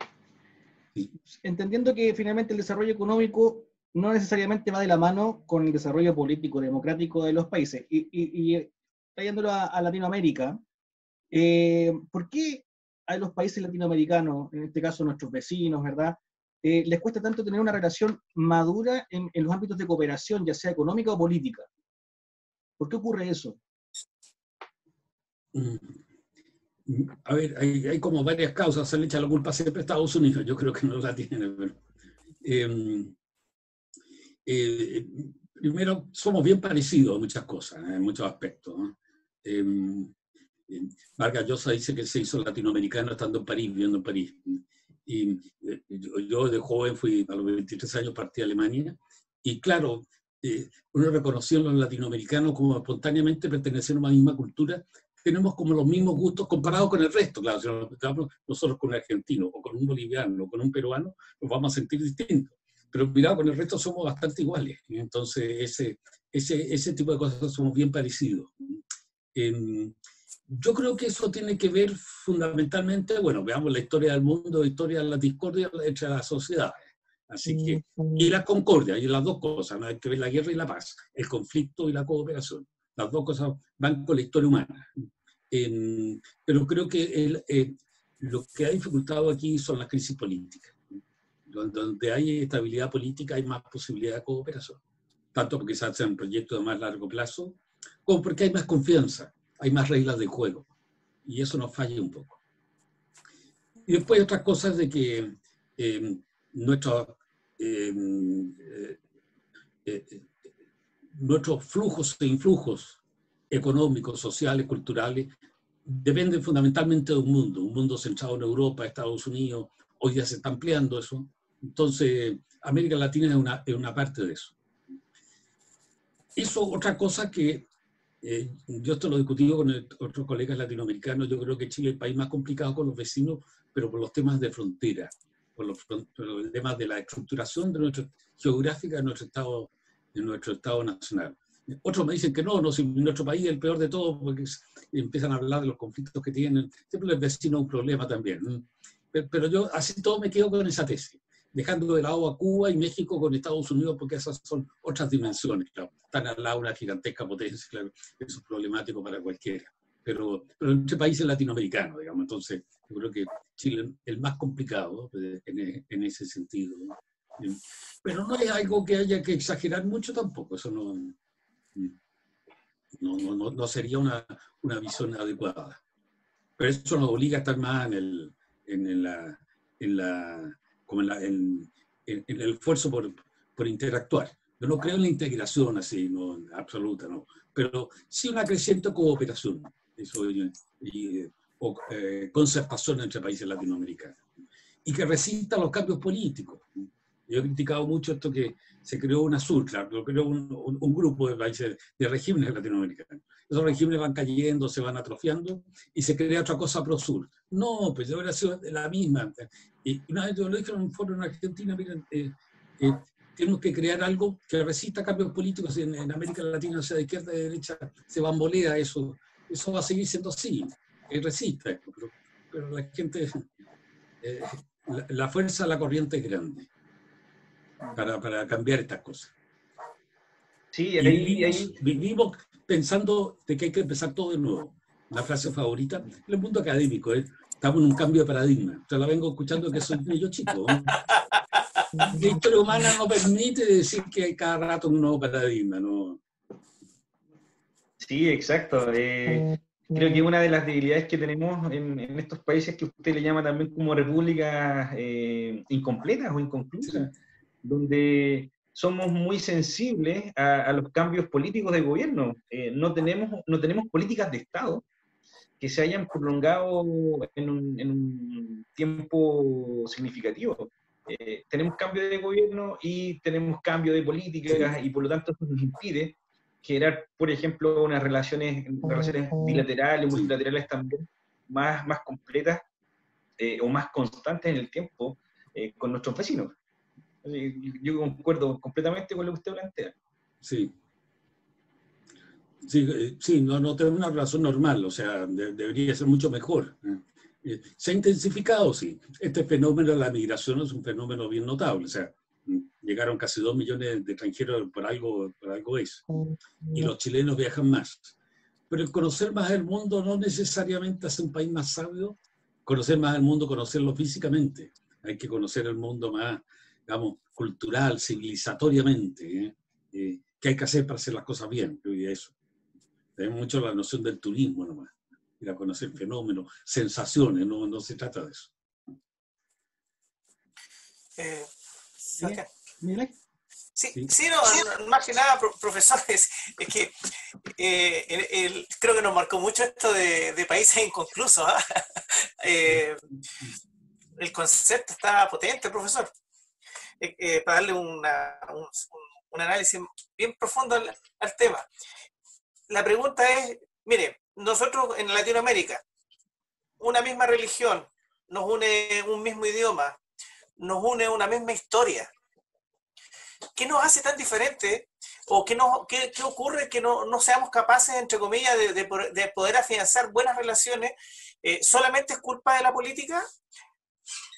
sí. Entendiendo que finalmente el desarrollo económico no necesariamente va de la mano con el desarrollo político, democrático de los países, y trayéndolo a Latinoamérica, ¿por qué a los países latinoamericanos, en este caso nuestros vecinos, ¿verdad?, les cuesta tanto tener una relación madura en los ámbitos de cooperación, ya sea económica o política? ¿Por qué ocurre eso? A ver, hay como varias causas. Se le echa la culpa siempre a Estados Unidos. Yo creo que no la tienen. Pero, primero, somos bien parecidos en muchas cosas, en muchos aspectos, ¿no? Vargas Llosa dice que se hizo latinoamericano estando en París, viviendo en París. Y yo de joven fui, a los 23 años partí a Alemania, y claro, uno reconoció a los latinoamericanos como espontáneamente perteneciendo a la misma cultura. Tenemos como los mismos gustos comparados con el resto. Claro, si nos estamos nosotros con un argentino, o con un boliviano, o con un peruano, nos vamos a sentir distintos. Pero mirado con el resto somos bastante iguales. Entonces, ese tipo de cosas somos bien parecidos. Yo creo que eso tiene que ver fundamentalmente, bueno, veamos la historia del mundo, la historia de la discordia entre las sociedades. Así que, y la concordia, y las dos cosas, ¿no? Hay que ver la guerra y la paz, el conflicto y la cooperación. Las dos cosas van con la historia humana. Pero creo que lo que ha dificultado aquí son las crisis políticas. Donde hay estabilidad política hay más posibilidad de cooperación. Tanto porque se hacen proyectos de más largo plazo, como porque hay más confianza, hay más reglas de juego. y eso nos falla un poco. Y después otras cosas de que nuestros flujos e influjos económicos, sociales, culturales, dependen fundamentalmente de un mundo centrado en Europa, Estados Unidos. Hoy ya se está ampliando eso. Entonces, América Latina es una parte de eso. Eso, otra cosa que yo esto lo he discutido con otros colegas latinoamericanos. Yo creo que Chile es el país más complicado con los vecinos, pero por los temas de frontera, por los temas de la estructuración de geográfica de nuestro Estado nacional. Otros me dicen que no, si nuestro país es el peor de todo, porque empiezan a hablar de los conflictos que tienen. Siempre el vecino es un problema también. Pero yo así todo me quedo con esa tesis, dejando de lado a Cuba y México con Estados Unidos, porque esas son otras dimensiones, claro. Están al lado de una gigantesca potencia, claro, eso es problemático para cualquiera. Pero entre países latinoamericanos, digamos, entonces yo creo que Chile es el más complicado en ese sentido. Pero no es algo que haya que exagerar mucho tampoco, eso no sería una visión adecuada. Pero eso nos obliga a estar más en el esfuerzo por interactuar. Yo no creo en la integración así, no, absoluta, no. Pero sí una creciente cooperación o concertación entre países latinoamericanos. Y que resista los cambios políticos. Yo he criticado mucho esto que se creó una SULCLA, lo creó un grupo de países, de regímenes latinoamericanos. Esos regímenes van cayendo, se van atrofiando, y se crea otra cosa pro-sur. No, pues yo hubiera sido la misma. Y una vez yo lo dije en un foro en Argentina, miren, tenemos que crear algo que resista cambios políticos en América Latina, sea de izquierda y de derecha, se bambolea eso va a seguir siendo así, que resista, pero la gente, la fuerza de la corriente es grande para cambiar estas cosas. Sí, vivimos pensando de que hay que empezar todo de nuevo. La frase favorita, en el mundo académico, estamos en un cambio de paradigma. Yo la vengo escuchando que soy niño chico. La historia humana no permite decir que hay cada rato un nuevo paradigma, ¿no? Sí, exacto. Creo que una de las debilidades que tenemos en estos países que usted le llama también como repúblicas incompletas o inconclusas, donde somos muy sensibles a los cambios políticos de gobierno. No tenemos políticas de Estado que se hayan prolongado en un tiempo significativo. Tenemos cambio de gobierno y tenemos cambio de políticas, y por lo tanto eso nos impide generar, por ejemplo, unas relaciones bilaterales, multilaterales también, más completas o más constantes en el tiempo con nuestros vecinos. Yo concuerdo completamente con lo que usted plantea. Sí. Sí, no tenemos una relación normal, o sea, debería ser mucho mejor. Se ha intensificado, sí. Este fenómeno de la migración es un fenómeno bien notable, o sea, llegaron casi 2 millones de extranjeros por algo es. Y los chilenos viajan más. Pero el conocer más el mundo no necesariamente hace un país más sabio. Conocer más el mundo, conocerlo físicamente. Hay que conocer el mundo más, digamos, cultural, civilizatoriamente. ¿Qué hay que hacer para hacer las cosas bien? Y eso. Tenemos mucho la noción del turismo nomás. Ir a conocer fenómenos, sensaciones, no se trata de eso. Sí, no, más que nada, profesores, es que creo que nos marcó mucho esto de países inconclusos. El concepto está potente, profesor, para darle un análisis bien profundo al tema. La pregunta es, mire, nosotros en Latinoamérica, una misma religión, nos une un mismo idioma, nos une una misma historia. ¿Qué nos hace tan diferente? ¿O qué ocurre que no seamos capaces, entre comillas, de poder afianzar buenas relaciones? ¿Solamente es culpa de la política?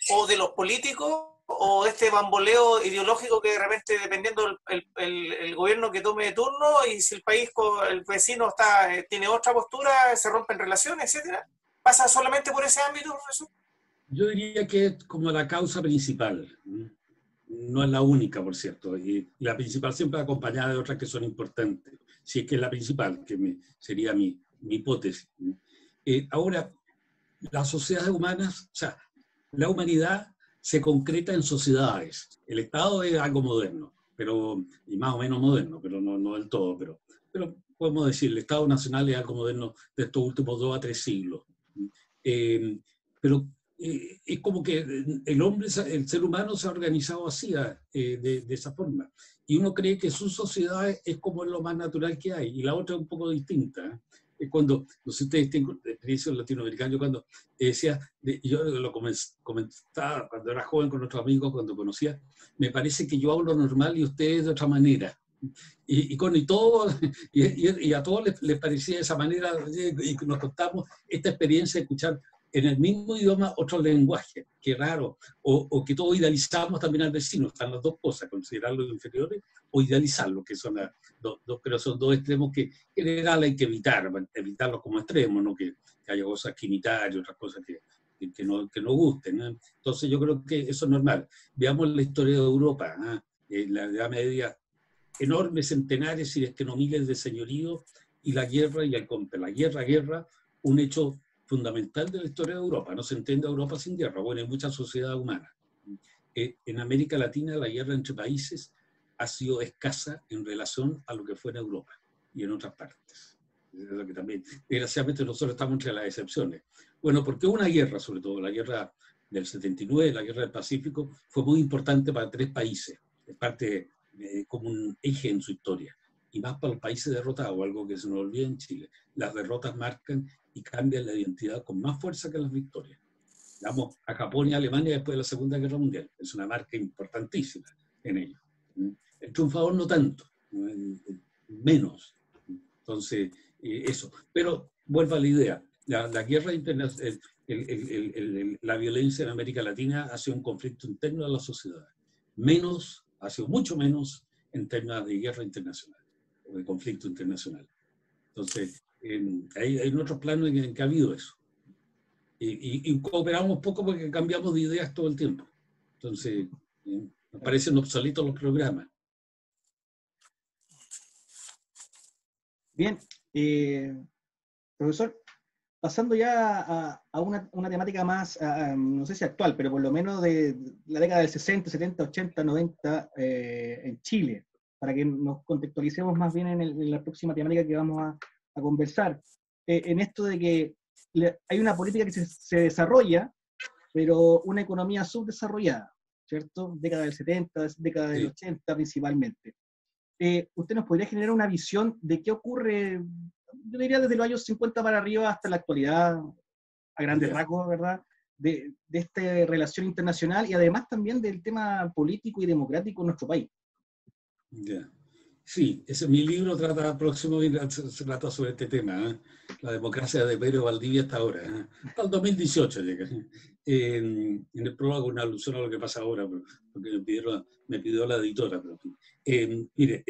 ¿O de los políticos? ¿O de este bamboleo ideológico que de repente, dependiendo el gobierno que tome de turno, y si el vecino tiene otra postura, se rompen relaciones, etcétera? ¿Pasa solamente por ese ámbito, profesor? Yo diría que es como la causa principal. No es la única, por cierto, y la principal siempre acompañada de otras que son importantes, si es que es la principal, que sería mi hipótesis. Ahora, las sociedades humanas, o sea, la humanidad se concreta en sociedades. El Estado es algo moderno, y más o menos moderno, pero no del todo, pero podemos decir, el Estado Nacional es algo moderno de estos últimos 2 a 3 siglos. Pero es como que el ser humano se ha organizado así, de esa forma. Y uno cree que su sociedad es como lo más natural que hay, y la otra es un poco distinta. Es cuando, no sé si ustedes tienen experiencia en latinoamericano, yo cuando decía, yo lo comentaba cuando era joven con otros amigos, cuando conocía, me parece que yo hablo normal y ustedes de otra manera. Y a todos les parecía de esa manera, y nos contamos esta experiencia de escuchar en el mismo idioma otro lenguaje, qué raro, o que todos idealizamos también al vecino, están las dos cosas, considerarlos inferiores o idealizarlos, que son pero son dos extremos que en general hay que evitarlos como extremos, ¿no? Que haya cosas que imitar y otras cosas que no gusten, ¿no? Entonces yo creo que eso es normal. Veamos la historia de Europa, ¿no? La Edad Media, enormes centenares, si es que no miles de señoríos, y la guerra y el contra. La guerra, un hecho fundamental de la historia de Europa. No se entiende Europa sin guerra. Bueno, hay muchas sociedades humanas. En América Latina la guerra entre países ha sido escasa en relación a lo que fue en Europa y en otras partes. Es lo que también, desgraciadamente, nosotros estamos entre las excepciones. Bueno, porque una guerra, sobre todo la guerra del 79, la guerra del Pacífico, fue muy importante para 3 países. Es parte como un eje en su historia. Y más para los países derrotados, algo que se nos olvida en Chile. Las derrotas marcan y cambian la identidad con más fuerza que las victorias. Vamos a Japón y a Alemania después de la Segunda Guerra Mundial. Es una marca importantísima en ello. El triunfador no tanto, menos. Entonces, eso. Pero vuelvo a la idea. La guerra internacional, la violencia en América Latina ha sido un conflicto interno de la sociedad. Ha sido mucho menos en temas de guerra internacional o de conflicto internacional. Entonces, hay otros planos en que ha habido eso. Y cooperamos poco porque cambiamos de ideas todo el tiempo. Entonces, nos parecen obsoletos los programas. Bien, profesor, pasando ya a una temática más, no sé si actual, pero por lo menos de la década del 60, 70, 80, 90 en Chile, para que nos contextualicemos más bien en la próxima temática que vamos a conversar. En esto de que hay una política que se desarrolla, pero una economía subdesarrollada, ¿cierto? Década del 70, década del 80 principalmente. ¿Usted nos podría generar una visión de qué ocurre, yo diría desde los años 50 para arriba hasta la actualidad, a grandes rasgos, ¿verdad? De esta relación internacional y además también del tema político y democrático en nuestro país? Yeah. Sí, mi libro trata sobre este tema, ¿eh? La democracia de Pedro Valdivia hasta ahora, ¿eh? Hasta el 2018 llega. En el prólogo una alusión a lo que pasa ahora, porque me pidió la editora. Pero, mire,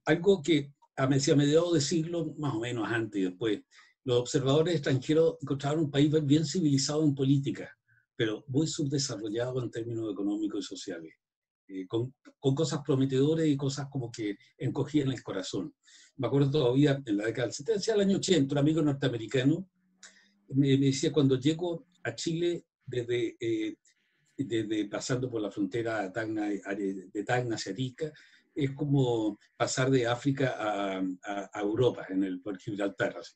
algo que a mediados de siglo, más o menos antes y después, los observadores extranjeros encontraron un país bien civilizado en política, pero muy subdesarrollado en términos económicos y sociales. Con cosas prometedoras y cosas como que encogían el corazón. Me acuerdo todavía en la década del 70, hacia el año 80, un amigo norteamericano me decía, cuando llego a Chile, desde pasando por la frontera de Tacna hacia Arica, es como pasar de África a Europa, por Gibraltar. Así.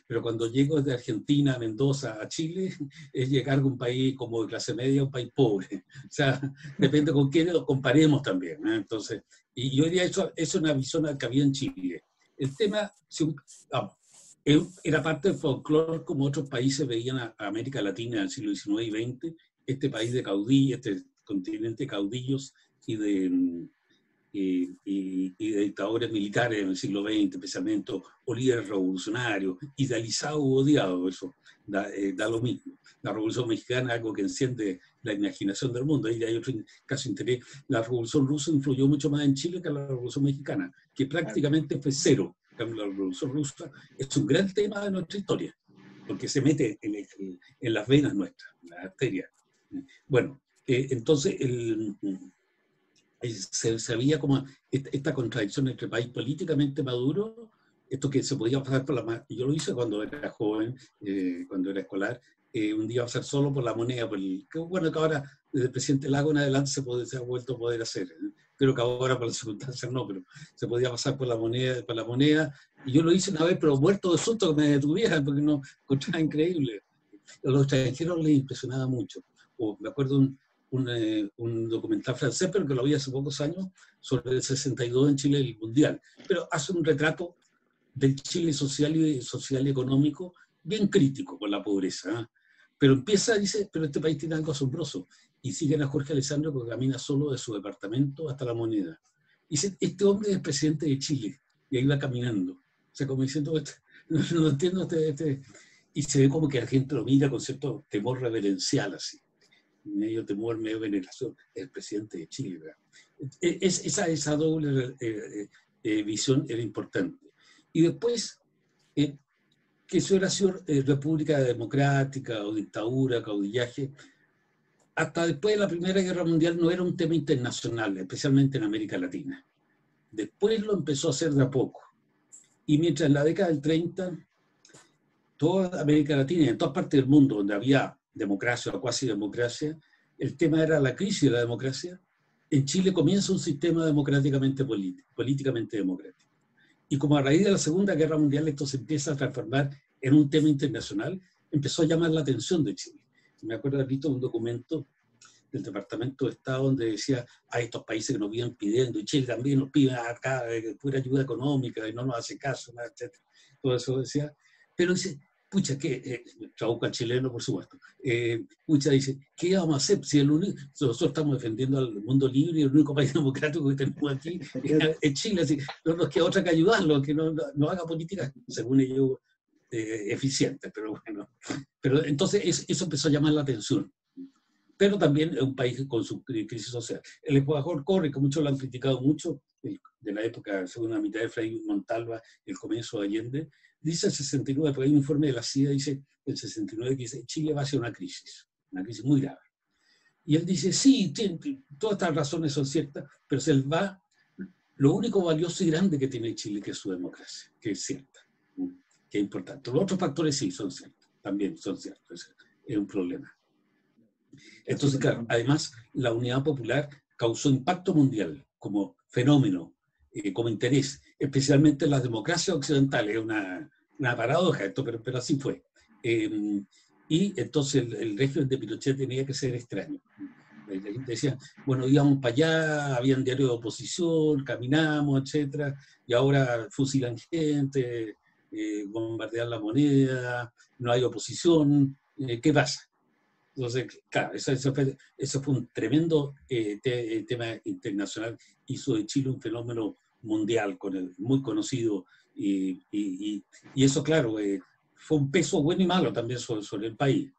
Pero cuando llego desde Argentina, Mendoza, a Chile, es llegar a un país como de clase media, un país pobre. O sea, depende con quién lo comparemos también, ¿eh? Entonces, y yo diría eso es una visión que había en Chile. El tema era parte del folclore como otros países veían a América Latina en el siglo XIX y XX, este país de caudillos, este continente de caudillos y de dictadores militares en el siglo XX, especialmente, o líderes revolucionarios, idealizados u odiados, eso da lo mismo. La Revolución Mexicana es algo que enciende la imaginación del mundo, ahí hay otro caso de interés. La Revolución Rusa influyó mucho más en Chile que la Revolución Mexicana, que prácticamente fue cero. La Revolución Rusa es un gran tema de nuestra historia, porque se mete en las venas nuestras, en las arterias. Bueno, entonces se había como esta contradicción entre país políticamente maduro esto que se podía pasar por la moneda. Yo lo hice cuando era joven, cuando era escolar, un día pasar solo por la moneda, bueno, que ahora desde el presidente Lago en adelante se ha vuelto a poder hacer. Creo que ahora por las circunstancias no, pero se podía pasar por la moneda, y yo lo hice una vez, pero muerto de susto que me detuvieran, porque no encontraba increíble. A los extranjeros les impresionaba mucho. Me acuerdo un documental francés, pero que lo vi hace pocos años, sobre el 62 en Chile, el Mundial. Pero hace un retrato del Chile social y económico bien crítico con la pobreza. Pero dice, pero este país tiene algo asombroso. Y siguen a Jorge Alessandro que camina solo de su departamento hasta la moneda. Dice, este hombre es presidente de Chile. Y ahí va caminando. O sea, como diciendo, no entiendo y se ve como que la gente lo mira con cierto temor reverencial, así. Medio temor, medio veneración. El presidente de Chile, ¿verdad? Esa doble visión era importante. Y después, que eso era sido república democrática o dictadura, caudillaje, hasta después de la Primera Guerra Mundial no era un tema internacional, especialmente en América Latina. Después lo empezó a hacer de a poco. Y mientras en la década del 30, toda América Latina y en todas partes del mundo donde había democracia o cuasi democracia, el tema era la crisis de la democracia, en Chile comienza un sistema democráticamente políticamente democrático. Y como a raíz de la Segunda Guerra Mundial esto se empieza a transformar en un tema internacional, empezó a llamar la atención de Chile. Me acuerdo de haber visto un documento del Departamento de Estado donde decía, hay estos países que nos vienen pidiendo, y Chile también nos pide acá pura ayuda económica y no nos hace caso, etc. Todo eso decía. Pero dice, pucha, traduzco al chileno, por supuesto, pucha, dice, ¿qué vamos a hacer si nosotros estamos defendiendo al mundo libre y el único país democrático que tenemos aquí es Chile? Así, no nos queda otra que ayudarlo, que no haga políticas, según ellos, eficientes, pero bueno. Pero entonces eso empezó a llamar la atención. Pero también es un país con su crisis social. El Ecuador corre, que muchos lo han criticado mucho, de la época, segunda mitad de Fray Montalva, el comienzo de Allende, dice el 69, porque hay un informe de la CIA, dice el 69, que dice Chile va hacia una crisis muy grave. Y él dice, sí, todas estas razones son ciertas, pero se va lo único valioso y grande que tiene Chile, que es su democracia, que es cierta, que es importante. Los otros factores sí son ciertos, también son ciertos, es un problema. Entonces, claro, además, la unidad popular causó impacto mundial como fenómeno, como interés, especialmente en las democracias occidentales. Es una paradoja esto, pero así fue. Y entonces el régimen de Pinochet tenía que ser extraño. La gente decía, bueno, íbamos para allá, habían diarios de oposición, caminamos, etc. Y ahora fusilan gente, bombardean la moneda, no hay oposición. ¿Qué pasa? Entonces, claro, eso fue un tremendo tema internacional, hizo de Chile un fenómeno mundial, muy conocido, y eso, claro, fue un peso bueno y malo también sobre el país,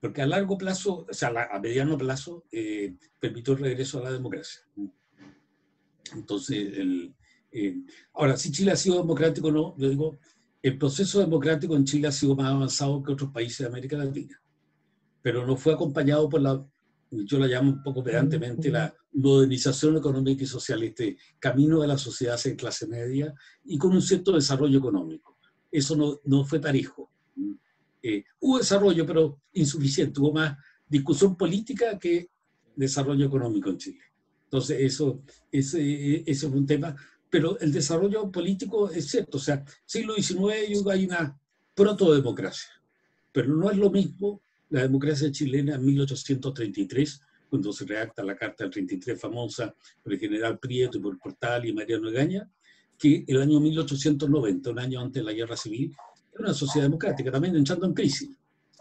porque a largo plazo, o sea, a mediano plazo, permitió el regreso a la democracia. Entonces, ahora, si Chile ha sido democrático o no, yo digo, el proceso democrático en Chile ha sido más avanzado que otros países de América Latina, pero no fue acompañado por yo la llamo un poco pedantemente, la modernización económica y social, este camino de la sociedad hacia clase media y con un cierto desarrollo económico. Eso no fue parejo. Hubo desarrollo, pero insuficiente. Hubo más discusión política que desarrollo económico en Chile. Entonces, ese fue un tema. Pero el desarrollo político es cierto. O sea, siglo XIX hay una protodemocracia, pero no es lo mismo la democracia chilena en 1833, cuando se redacta la Carta del 33 famosa por el general Prieto y por Portales y Mariano Egaña, que el año 1890, un año antes de la Guerra Civil, era una sociedad democrática, también entrando en crisis.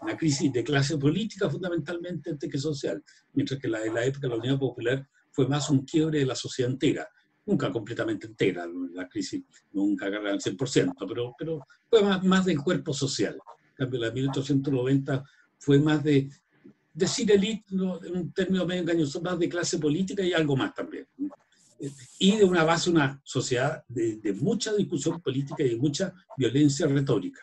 Una crisis de clase política fundamentalmente antes que social, mientras que la de la época de la Unidad Popular fue más un quiebre de la sociedad entera, nunca completamente entera, la crisis nunca agarra al 100%, pero fue más del cuerpo social. En cambio, la de 1890 fue más de decir élite, en un término medio engañoso, más de clase política y algo más también. Y de una base, una sociedad de mucha discusión política y de mucha violencia retórica.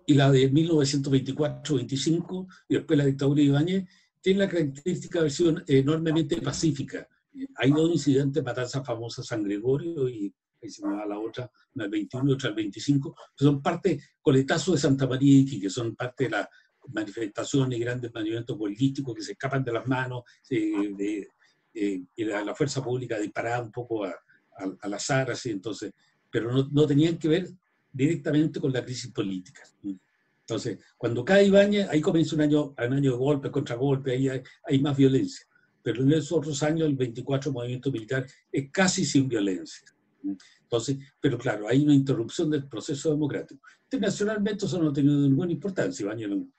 Y la de 1924-25, y después la dictadura de Ibáñez, tiene la característica de haber sido enormemente pacífica. Hay dos incidentes, matanzas famosas, San Gregorio y ahí se me va la otra, una al 21 y otra al 25, que son parte, coletazos de Santa María de Iquique, que son parte de las manifestaciones y grandes movimientos políticos que se escapan de las manos, y la fuerza pública disparaba un poco al azar, así, entonces, pero no tenían que ver directamente con la crisis política. Entonces, cuando cae Ibáñez, ahí comienza un año de golpe, contragolpe, ahí hay más violencia. Pero en esos otros años, el 24 movimiento militar es casi sin violencia. Entonces, pero claro, hay una interrupción del proceso democrático. Internacionalmente eso no ha tenido ninguna importancia. Ibáñez era un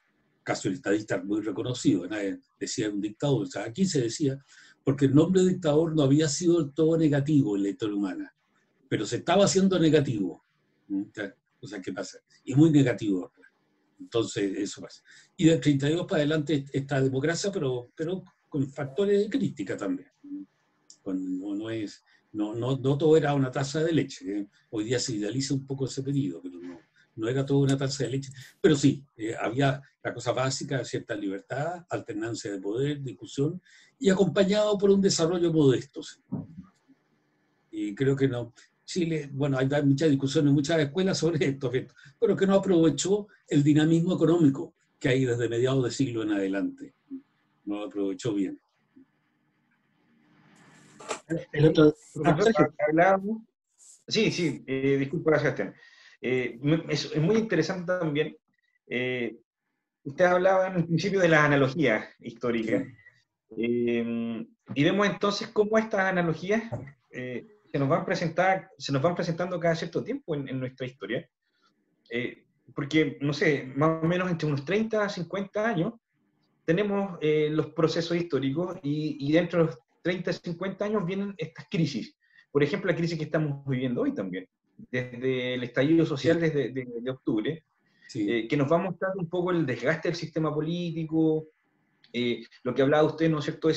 caso estadista muy reconocido, nadie decía un dictador. O sea, aquí se decía, porque el nombre de dictador no había sido del todo negativo en la historia humana, pero se estaba haciendo negativo. O sea, ¿qué pasa? Y muy negativo. Entonces, eso pasa. Y del 32 para adelante esta democracia, pero con factores de crítica también. No todo era una taza de leche. Hoy día se idealiza un poco ese periodo, pero no era todo una taza de leche. Pero sí, había la cosa básica, cierta libertad, alternancia de poder, discusión, y acompañado por un desarrollo modesto. ¿Sí? Y creo que no. Chile, bueno, hay muchas discusiones en muchas escuelas sobre esto, pero que no aprovechó el dinamismo económico que hay desde mediados de siglo en adelante. No lo aprovechó bien. El otro, hablábamos. Sí, disculpa, Sebastián. Es muy interesante también. Usted hablaba en el principio de las analogías históricas. Y vemos entonces cómo estas analogías se nos van presentando cada cierto tiempo en nuestra historia. Porque, no sé, más o menos entre unos 30 a 50 años tenemos los procesos históricos y dentro de los 30 a 50 años vienen estas crisis. Por ejemplo, la crisis que estamos viviendo hoy también, desde el estallido social de octubre, sí. Que nos va mostrando un poco el desgaste del sistema político, lo que hablaba usted, ¿no es cierto?,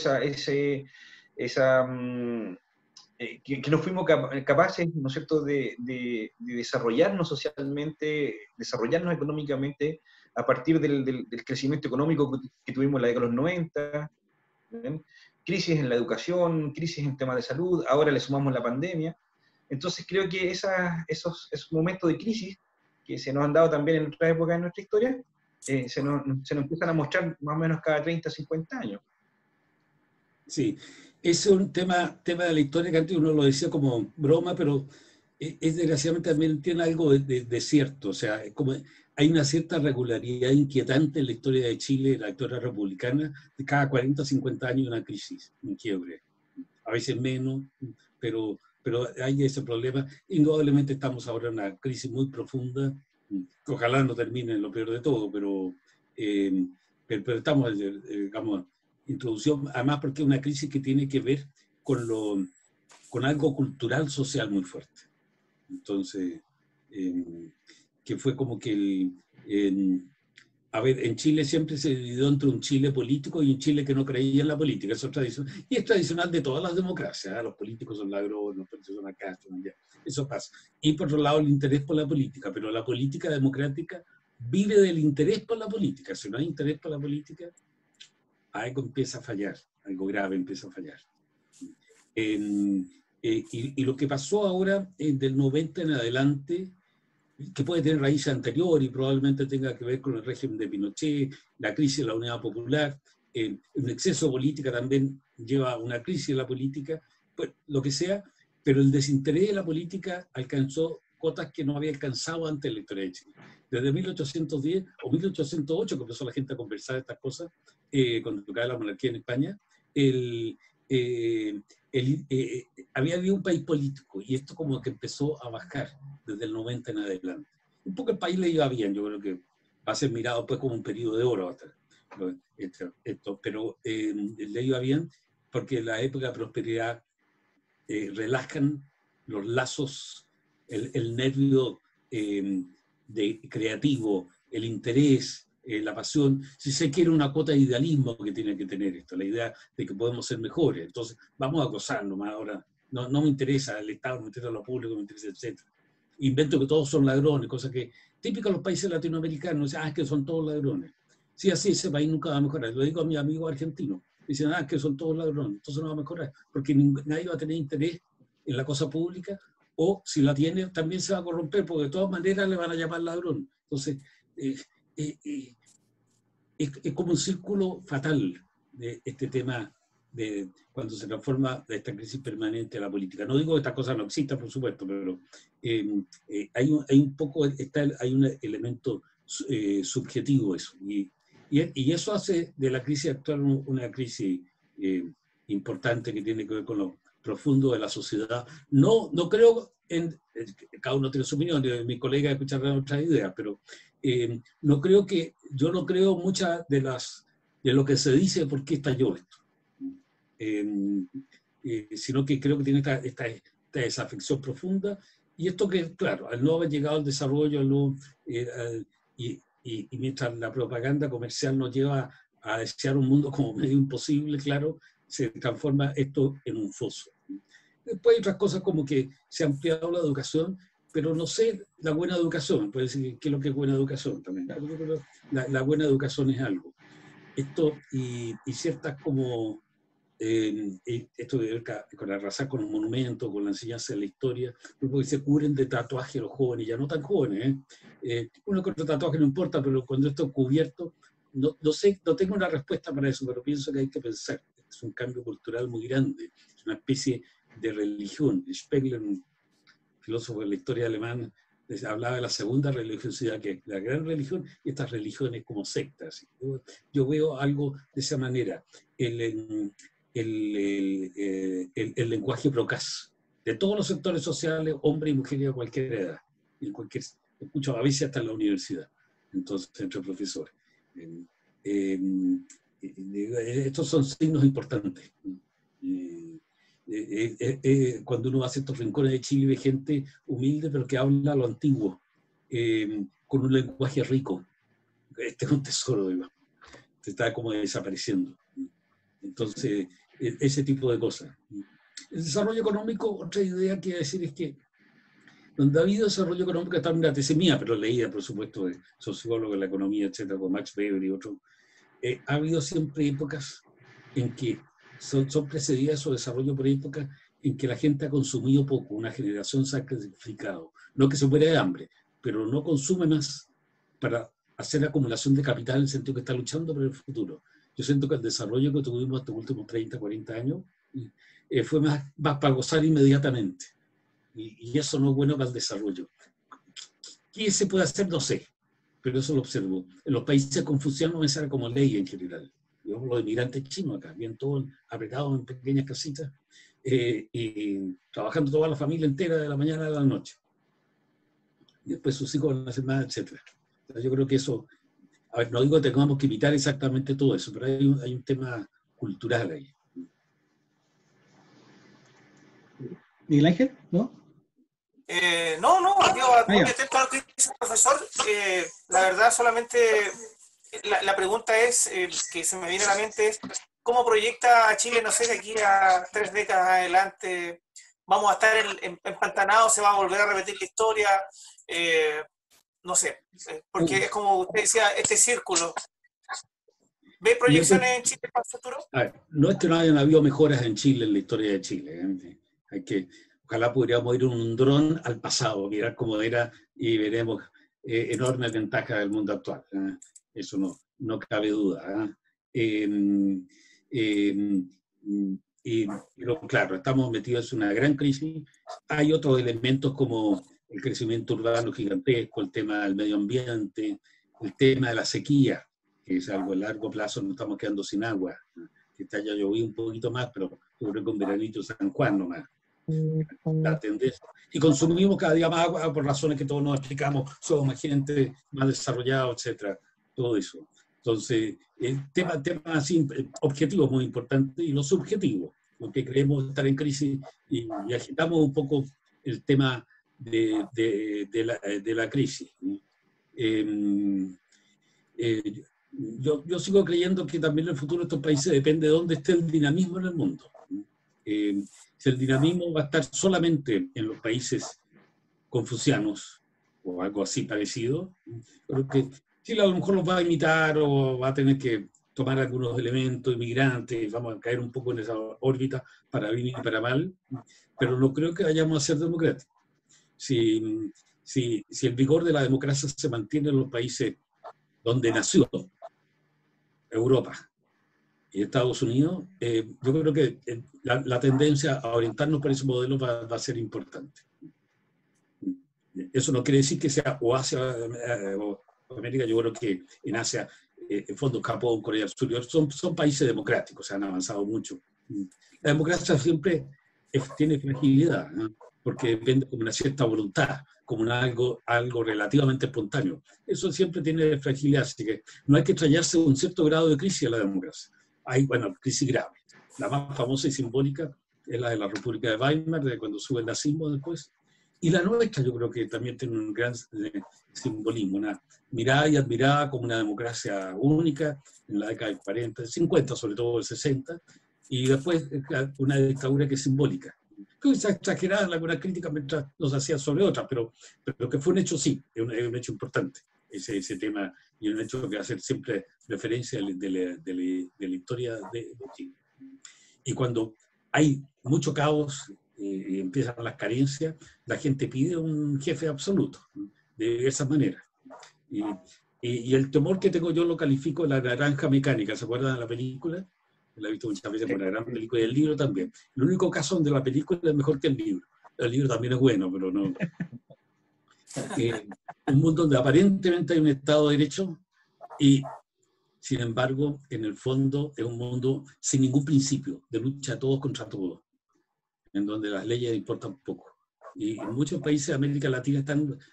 que no fuimos capaces, ¿no es cierto?, de desarrollarnos socialmente, desarrollarnos económicamente a partir del crecimiento económico que tuvimos en la década de los 90, ¿ven? Crisis en la educación, crisis en temas de salud, ahora le sumamos la pandemia. Entonces creo que esos momentos de crisis que se nos han dado también en otras épocas de nuestra historia, se nos empiezan a mostrar más o menos cada 30, 50 años. Sí, ese es un tema de la historia que antes uno lo decía como broma, pero desgraciadamente también tiene algo de cierto. O sea, como hay una cierta regularidad inquietante en la historia de Chile, la historia republicana, de cada 40, 50 años una crisis, un quiebre. A veces menos, pero hay ese problema. Indudablemente estamos ahora en una crisis muy profunda, que ojalá no termine en lo peor de todo, pero estamos, digamos, introducción, además porque es una crisis que tiene que ver con algo cultural, social muy fuerte. Entonces, que fue como que a ver, en Chile siempre se dividió entre un Chile político y un Chile que no creía en la política, eso es tradicional, y es tradicional de todas las democracias, ¿eh? Los políticos son ladrones, los políticos son acá, eso pasa. Y por otro lado el interés por la política, pero la política democrática vive del interés por la política. Si no hay interés por la política, algo empieza a fallar, algo grave empieza a fallar. Y lo que pasó ahora, del 90 en adelante, que puede tener raíces anteriores y probablemente tenga que ver con el régimen de Pinochet, la crisis de la Unidad Popular, un exceso de política también lleva a una crisis de la política, pues lo que sea, pero el desinterés de la política alcanzó cotas que no había alcanzado antes en la historia de Chile. Desde 1810 o 1808, que empezó la gente a conversar estas cosas, cuando tocaba la monarquía en España, había habido un país político y esto como que empezó a bajar desde el 90 en adelante. Un poco el país le iba bien, yo creo que va a ser mirado pues como un periodo de oro pero le iba bien porque en la época de prosperidad relajan los lazos, el nervio creativo, el interés, la pasión, si se quiere una cuota de idealismo que tiene que tener esto, la idea de que podemos ser mejores, entonces vamos a gozar nomás ahora, no me interesa el Estado, no me interesa lo público, me interesa etc. Invento que todos son ladrones, cosa que típica de los países latinoamericanos, es que son todos ladrones. Sí, así ese país nunca va a mejorar, lo digo a mis amigos argentinos, dicen, que son todos ladrones, entonces no va a mejorar, porque nadie va a tener interés en la cosa pública o si la tiene también se va a corromper, porque de todas maneras le van a llamar ladrón. Entonces, es como un círculo fatal de este tema de cuando se transforma de esta crisis permanente a la política. No digo que estas cosas no existan, por supuesto, pero hay un poco, hay un elemento subjetivo eso. Y eso hace de la crisis actual una crisis importante que tiene que ver con lo profundo de la sociedad. No creo cada uno tiene su opinión, mis colegas escucharán otras ideas, pero yo no creo muchas de lo que se dice por qué estalló esto. Sino que creo que tiene esta desafección profunda, y esto que, claro, al no haber llegado al desarrollo, y mientras la propaganda comercial nos lleva a desear un mundo como medio imposible, claro, se transforma esto en un foso. Después hay otras cosas como que se ha ampliado la educación, pero no sé la buena educación, puede decir qué es lo que es buena educación también. La buena educación es algo. Esto y ciertas como esto de ver con arrasar con los monumentos, con la enseñanza de la historia, porque se cubren de tatuajes los jóvenes, ya no tan jóvenes, uno con otro tatuaje no importa, pero cuando esto es cubierto, no sé, no tengo una respuesta para eso, pero pienso que hay que pensar. Es un cambio cultural muy grande, es una especie de religión. Spengler, un filósofo de la historia alemana, hablaba de la segunda religiosidad, que es la gran religión, y estas religiones como sectas. Yo veo algo de esa manera. El lenguaje procaz de todos los sectores sociales, hombre y mujer a cualquier edad, escucho a veces hasta en la universidad, entonces entre profesores. Estos son signos importantes. Cuando uno hace estos rincones de Chile, ve gente humilde pero que habla lo antiguo, con un lenguaje rico. Este es un tesoro, digamos. Está como desapareciendo. Entonces, ese tipo de cosas. El desarrollo económico, otra idea que decir es que donde ha habido desarrollo económico, está una tesis mía, pero leída, por supuesto, de sociólogos de la economía, etcétera, como Max Weber y otros, ha habido siempre épocas en que son precedidas o desarrollo por épocas en que la gente ha consumido poco, una generación se ha sacrificado. No que se muera de hambre, pero no consume más para hacer acumulación de capital en el sentido que está luchando por el futuro. Yo siento que el desarrollo que tuvimos estos últimos 30, 40 años fue más para gozar inmediatamente. Y eso no es bueno para el desarrollo. ¿Qué se puede hacer? No sé, pero eso lo observo. En los países confucianos esa era como ley en general. Yo, los inmigrantes chinos acá, bien todos apretados en pequeñas casitas, y trabajando toda la familia entera de la mañana a la noche. Y después sus hijos van a hacer más, etc. Yo creo que eso, a ver, no digo que tengamos que imitar exactamente todo eso, pero hay un tema cultural ahí. ¿Miguel Ángel? ¿No? Yo muy atento a lo que dice el profesor. La verdad, solamente la pregunta es, que se me viene a la mente, es ¿cómo proyecta a Chile, no sé, de aquí a 3 décadas adelante? ¿Vamos a estar empantanados? ¿Se va a volver a repetir la historia? No sé, porque es como usted decía, este círculo. ¿Ve proyecciones en Chile para el futuro? A ver, no es que no hayan habido mejoras en Chile, en la historia de Chile. Ojalá pudiéramos ir un dron al pasado, mirar cómo era, y veremos enormes ventajas del mundo actual. Eso no cabe duda. Pero claro, estamos metidos en una gran crisis. Hay otros elementos como el crecimiento urbano gigantesco, el tema del medio ambiente, el tema de la sequía, que es algo a largo plazo, nos estamos quedando sin agua. Este año llovió un poquito más, pero yo creo que un veranito San Juan nomás. La tendencia. Y consumimos cada día más agua por razones que todos nos explicamos, somos más gente, más desarrollados, etcétera, todo eso. Entonces, temas así, objetivos muy importantes, y los subjetivos, porque creemos estar en crisis y agitamos un poco el tema de la crisis. Yo sigo creyendo que también en el futuro de estos países depende de dónde esté el dinamismo en el mundo. Si el dinamismo va a estar solamente en los países confucianos o algo así parecido, creo que Chile a lo mejor los va a imitar o va a tener que tomar algunos elementos inmigrantes, vamos a caer un poco en esa órbita para bien y para mal, pero no creo que vayamos a ser democráticos. Si el vigor de la democracia se mantiene en los países donde nació, Europa y Estados Unidos, yo creo que la tendencia a orientarnos por ese modelo va a ser importante. Eso no quiere decir que sea o Asia o América. Yo creo que en Asia, en fondo Japón, Corea del Sur, son países democráticos, se han avanzado mucho. La democracia siempre tiene fragilidad, ¿no? Porque depende de una cierta voluntad, como algo relativamente espontáneo. Eso siempre tiene fragilidad, así que no hay que extrañarse de un cierto grado de crisis en la democracia. Hay, bueno, crisis grave. La más famosa y simbólica es la de la República de Weimar, de cuando sube el nazismo después. Y la nuestra yo creo que también tiene un gran simbolismo, una mirada y admirada como una democracia única en la década del 40, 50, sobre todo el 60, y después una dictadura que es simbólica. Que se exagerada en alguna crítica mientras nos hacía sobre otras, pero que fue un hecho, sí, es un hecho importante, ese tema, y un hecho que va a hacer siempre referencia de la historia de Chile. Y cuando hay mucho caos y empiezan las carencias, la gente pide un jefe absoluto, de esa manera. Y el temor que tengo yo lo califico la naranja mecánica, ¿se acuerdan de la película? La he visto muchas veces por la gran película, y el libro también. El único caso donde la película es mejor que el libro. El libro también es bueno, pero no. Un mundo donde aparentemente hay un Estado de Derecho y, sin embargo, en el fondo es un mundo sin ningún principio, de lucha todos contra todos, en donde las leyes importan poco. Y en muchos países de América Latina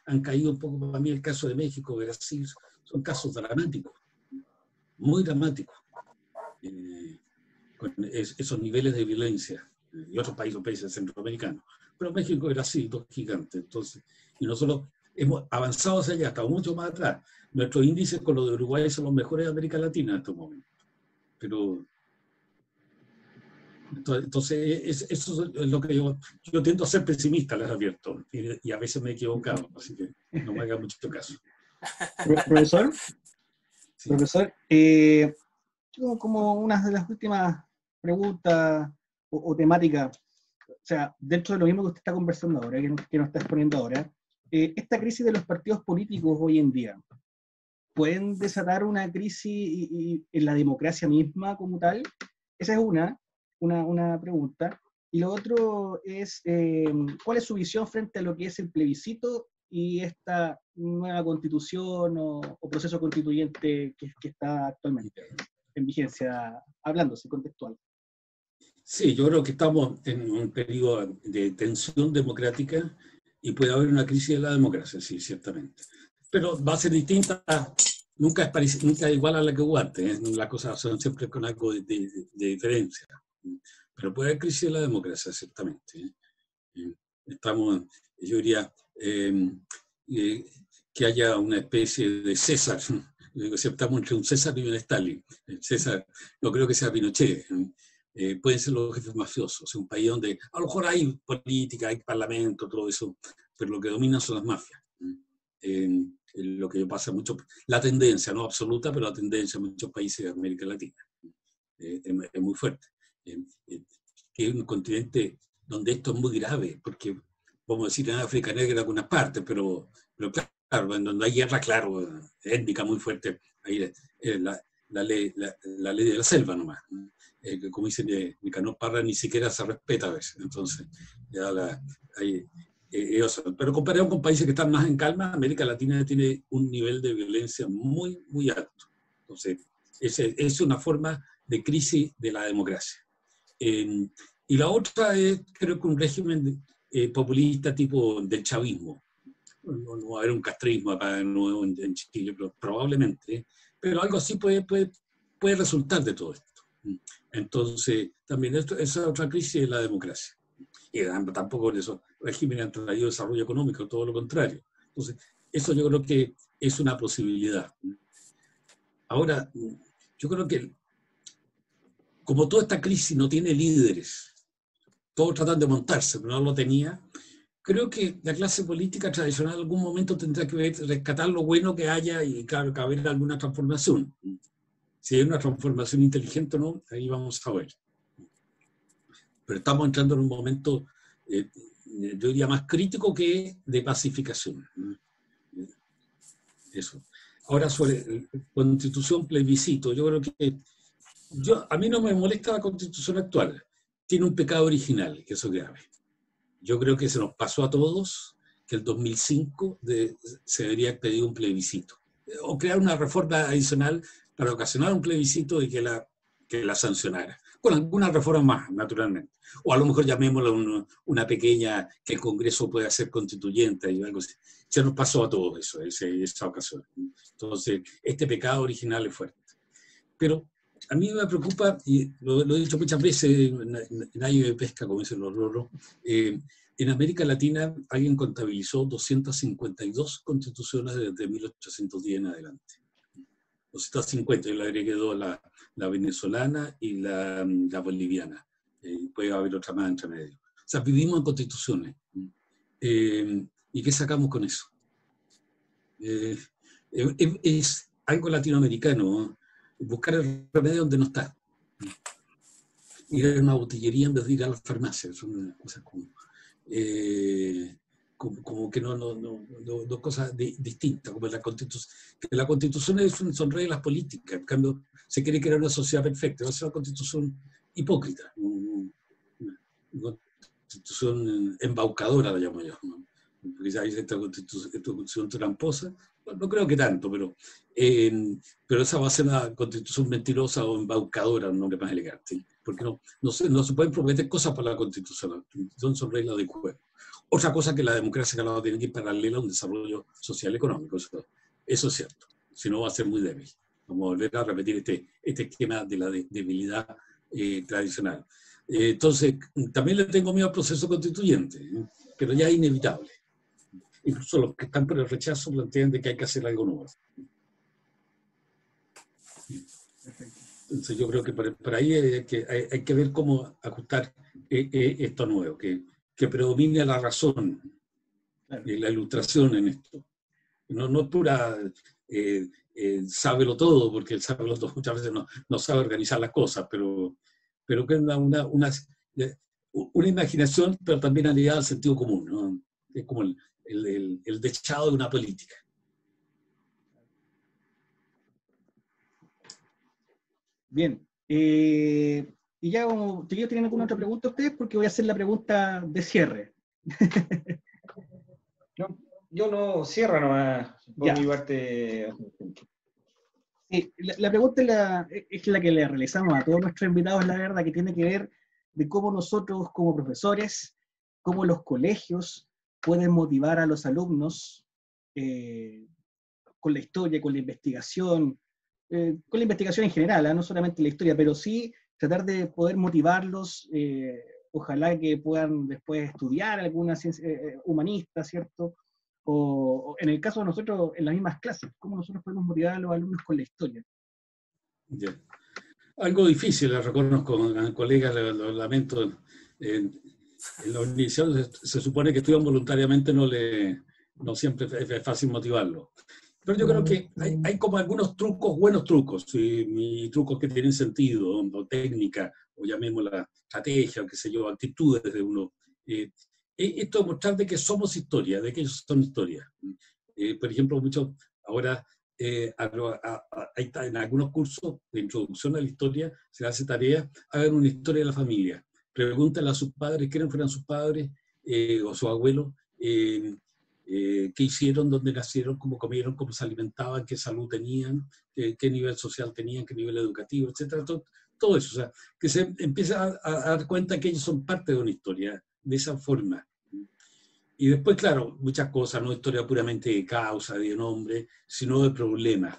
han caído un poco. Para mí el caso de México, Brasil, son casos dramáticos, muy dramáticos. Con esos niveles de violencia, y otros países centroamericanos. Pero México era así, dos gigantes. Entonces, y nosotros hemos avanzado hacia allá, estamos mucho más atrás. Nuestros índices con los de Uruguay son los mejores de América Latina en estos momentos. Pero, entonces eso es lo que yo tiendo a ser pesimista, les advierto, y a veces me he equivocado, así que no me haga mucho caso. Profesor, Sí. profesor, como una de las últimas preguntas o temáticas, o sea, dentro de lo mismo que usted está conversando ahora, que nos está exponiendo ahora, esta crisis de los partidos políticos hoy en día, ¿pueden desatar una crisis en la democracia misma como tal? Esa es una pregunta. Y lo otro es, ¿cuál es su visión frente a lo que es el plebiscito y esta nueva constitución o proceso constituyente que está actualmente en vigencia, hablándose contextual? Sí, yo creo que estamos en un periodo de tensión democrática y puede haber una crisis de la democracia, sí, ciertamente. Pero va a ser distinta, nunca es igual a la que hubo antes, las cosas son siempre con algo de diferencia. Pero puede haber crisis de la democracia, ciertamente. Estamos, yo diría, que haya una especie de César. Estamos entre un César y un Stalin. El César no creo que sea Pinochet. Pueden ser los jefes mafiosos. Es un país donde a lo mejor hay política, hay parlamento, todo eso, pero lo que domina son las mafias. Lo que pasa mucho, la tendencia, no absoluta, pero la tendencia en muchos países de América Latina es muy fuerte. Que es un continente donde esto es muy grave, porque vamos a decir en África Negra en algunas partes, pero claro, en donde hay guerra, claro, étnica muy fuerte, ahí la ley de la selva nomás. Como dice Nicanor Parra, ni siquiera se respeta a veces. Entonces, ya pero comparado con países que están más en calma, América Latina tiene un nivel de violencia muy, muy alto. Entonces, es una forma de crisis de la democracia. Y la otra es, creo que un régimen populista tipo del chavismo. No va a haber un castrismo acá de nuevo en Chile, pero probablemente. Pero algo así puede resultar de todo esto. Entonces, también esa es otra crisis de la democracia. Y tampoco esos regímenes han traído desarrollo económico, todo lo contrario. Entonces, eso yo creo que es una posibilidad. Ahora, yo creo que como toda esta crisis no tiene líderes, todos tratan de montarse, pero no lo tenía, creo que la clase política tradicional en algún momento tendrá que rescatar lo bueno que haya y, claro, que haber alguna transformación. Si hay una transformación inteligente o no, ahí vamos a ver. Pero estamos entrando en un momento yo diría más crítico que de pacificación. Eso. Ahora, sobre constitución, plebiscito, yo creo que a mí no me molesta la constitución actual. Tiene un pecado original, que eso es grave. Yo creo que se nos pasó a todos que el 2005 se debería pedir un plebiscito. O crear una reforma adicional para ocasionar un plebiscito y que la sancionara. Con algunas reformas más, naturalmente. O a lo mejor llamémosla una pequeña, que el Congreso pueda ser constituyente y algo así. Se nos pasó a todos eso, esa ocasión. Entonces, este pecado original es fuerte. Pero a mí me preocupa, y lo he dicho muchas veces en año de pesca, como dicen los loros, en América Latina alguien contabilizó 252 constituciones desde 1810 en adelante. 250, yo le agregué dos, la venezolana y la boliviana. Puede haber otra más entre medio. O sea, vivimos en constituciones. ¿Y qué sacamos con eso? Es algo latinoamericano, buscar el remedio donde no está. Ir a una botillería en vez de ir a la farmacia. Son unas cosas como que dos cosas distintas, como la constitución. La constitución son reglas políticas, en cambio se quiere crear una sociedad perfecta, va a ser una constitución hipócrita, una constitución embaucadora, la llamo yo, ¿no? Porque ya hay esta constitución tramposa, no creo que tanto, pero esa va a ser una constitución mentirosa o embaucadora, un nombre más elegante, ¿sí? Porque no se pueden prometer cosas para la constitución son reglas de juego. Otra cosa que la democracia calada tiene que ir paralela a un desarrollo social y económico, eso es cierto, si no va a ser muy débil. Vamos a volver a repetir este esquema de la debilidad tradicional. Entonces, también le tengo miedo al proceso constituyente, pero ya es inevitable. Incluso los que están por el rechazo plantean de que hay que hacer algo nuevo. Entonces yo creo que por ahí hay que ver cómo ajustar esto nuevo, que predomine la razón, claro, y la ilustración en esto. No es pura sábelo todo, porque el sábelo todo muchas veces no sabe organizar las cosas, pero que es una imaginación, pero también aliada al sentido común, ¿no? Es como el dechado de una política. Bien. Y ya, ¿tienen alguna otra pregunta ustedes? Porque voy a hacer la pregunta de cierre. Yo no cierro nomás por mi parte. Sí, la pregunta es la que le realizamos a todos nuestros invitados, la verdad, que tiene que ver de cómo nosotros como profesores, cómo los colegios pueden motivar a los alumnos con la historia, con la investigación en general, no solamente la historia, pero sí tratar de poder motivarlos, ojalá que puedan después estudiar alguna ciencia humanista, ¿cierto? O en el caso de nosotros, en las mismas clases, cómo nosotros podemos motivar a los alumnos con la historia. Yeah. Algo difícil, lo reconozco, colegas, lo lamento. En la universidad se supone que estudian voluntariamente, no siempre es fácil motivarlo. Pero yo creo que hay como algunos trucos, buenos trucos, y trucos que tienen sentido, o técnica, o llamémosla estrategia, o qué sé yo, actitudes de uno. Esto de mostrar de que somos historia, de que ellos son historia. Por ejemplo, ahora en algunos cursos de introducción a la historia se hace tarea, hagan una historia de la familia. Pregúntenle a sus padres, quiénes fueran sus padres o sus abuelos, qué hicieron, dónde nacieron, cómo comieron, cómo se alimentaban, qué salud tenían, qué nivel social tenían, qué nivel educativo, etc. Todo eso, o sea, que se empieza a dar cuenta que ellos son parte de una historia, de esa forma. Y después, claro, muchas cosas, no historia puramente de causa, de nombre, sino de problemas.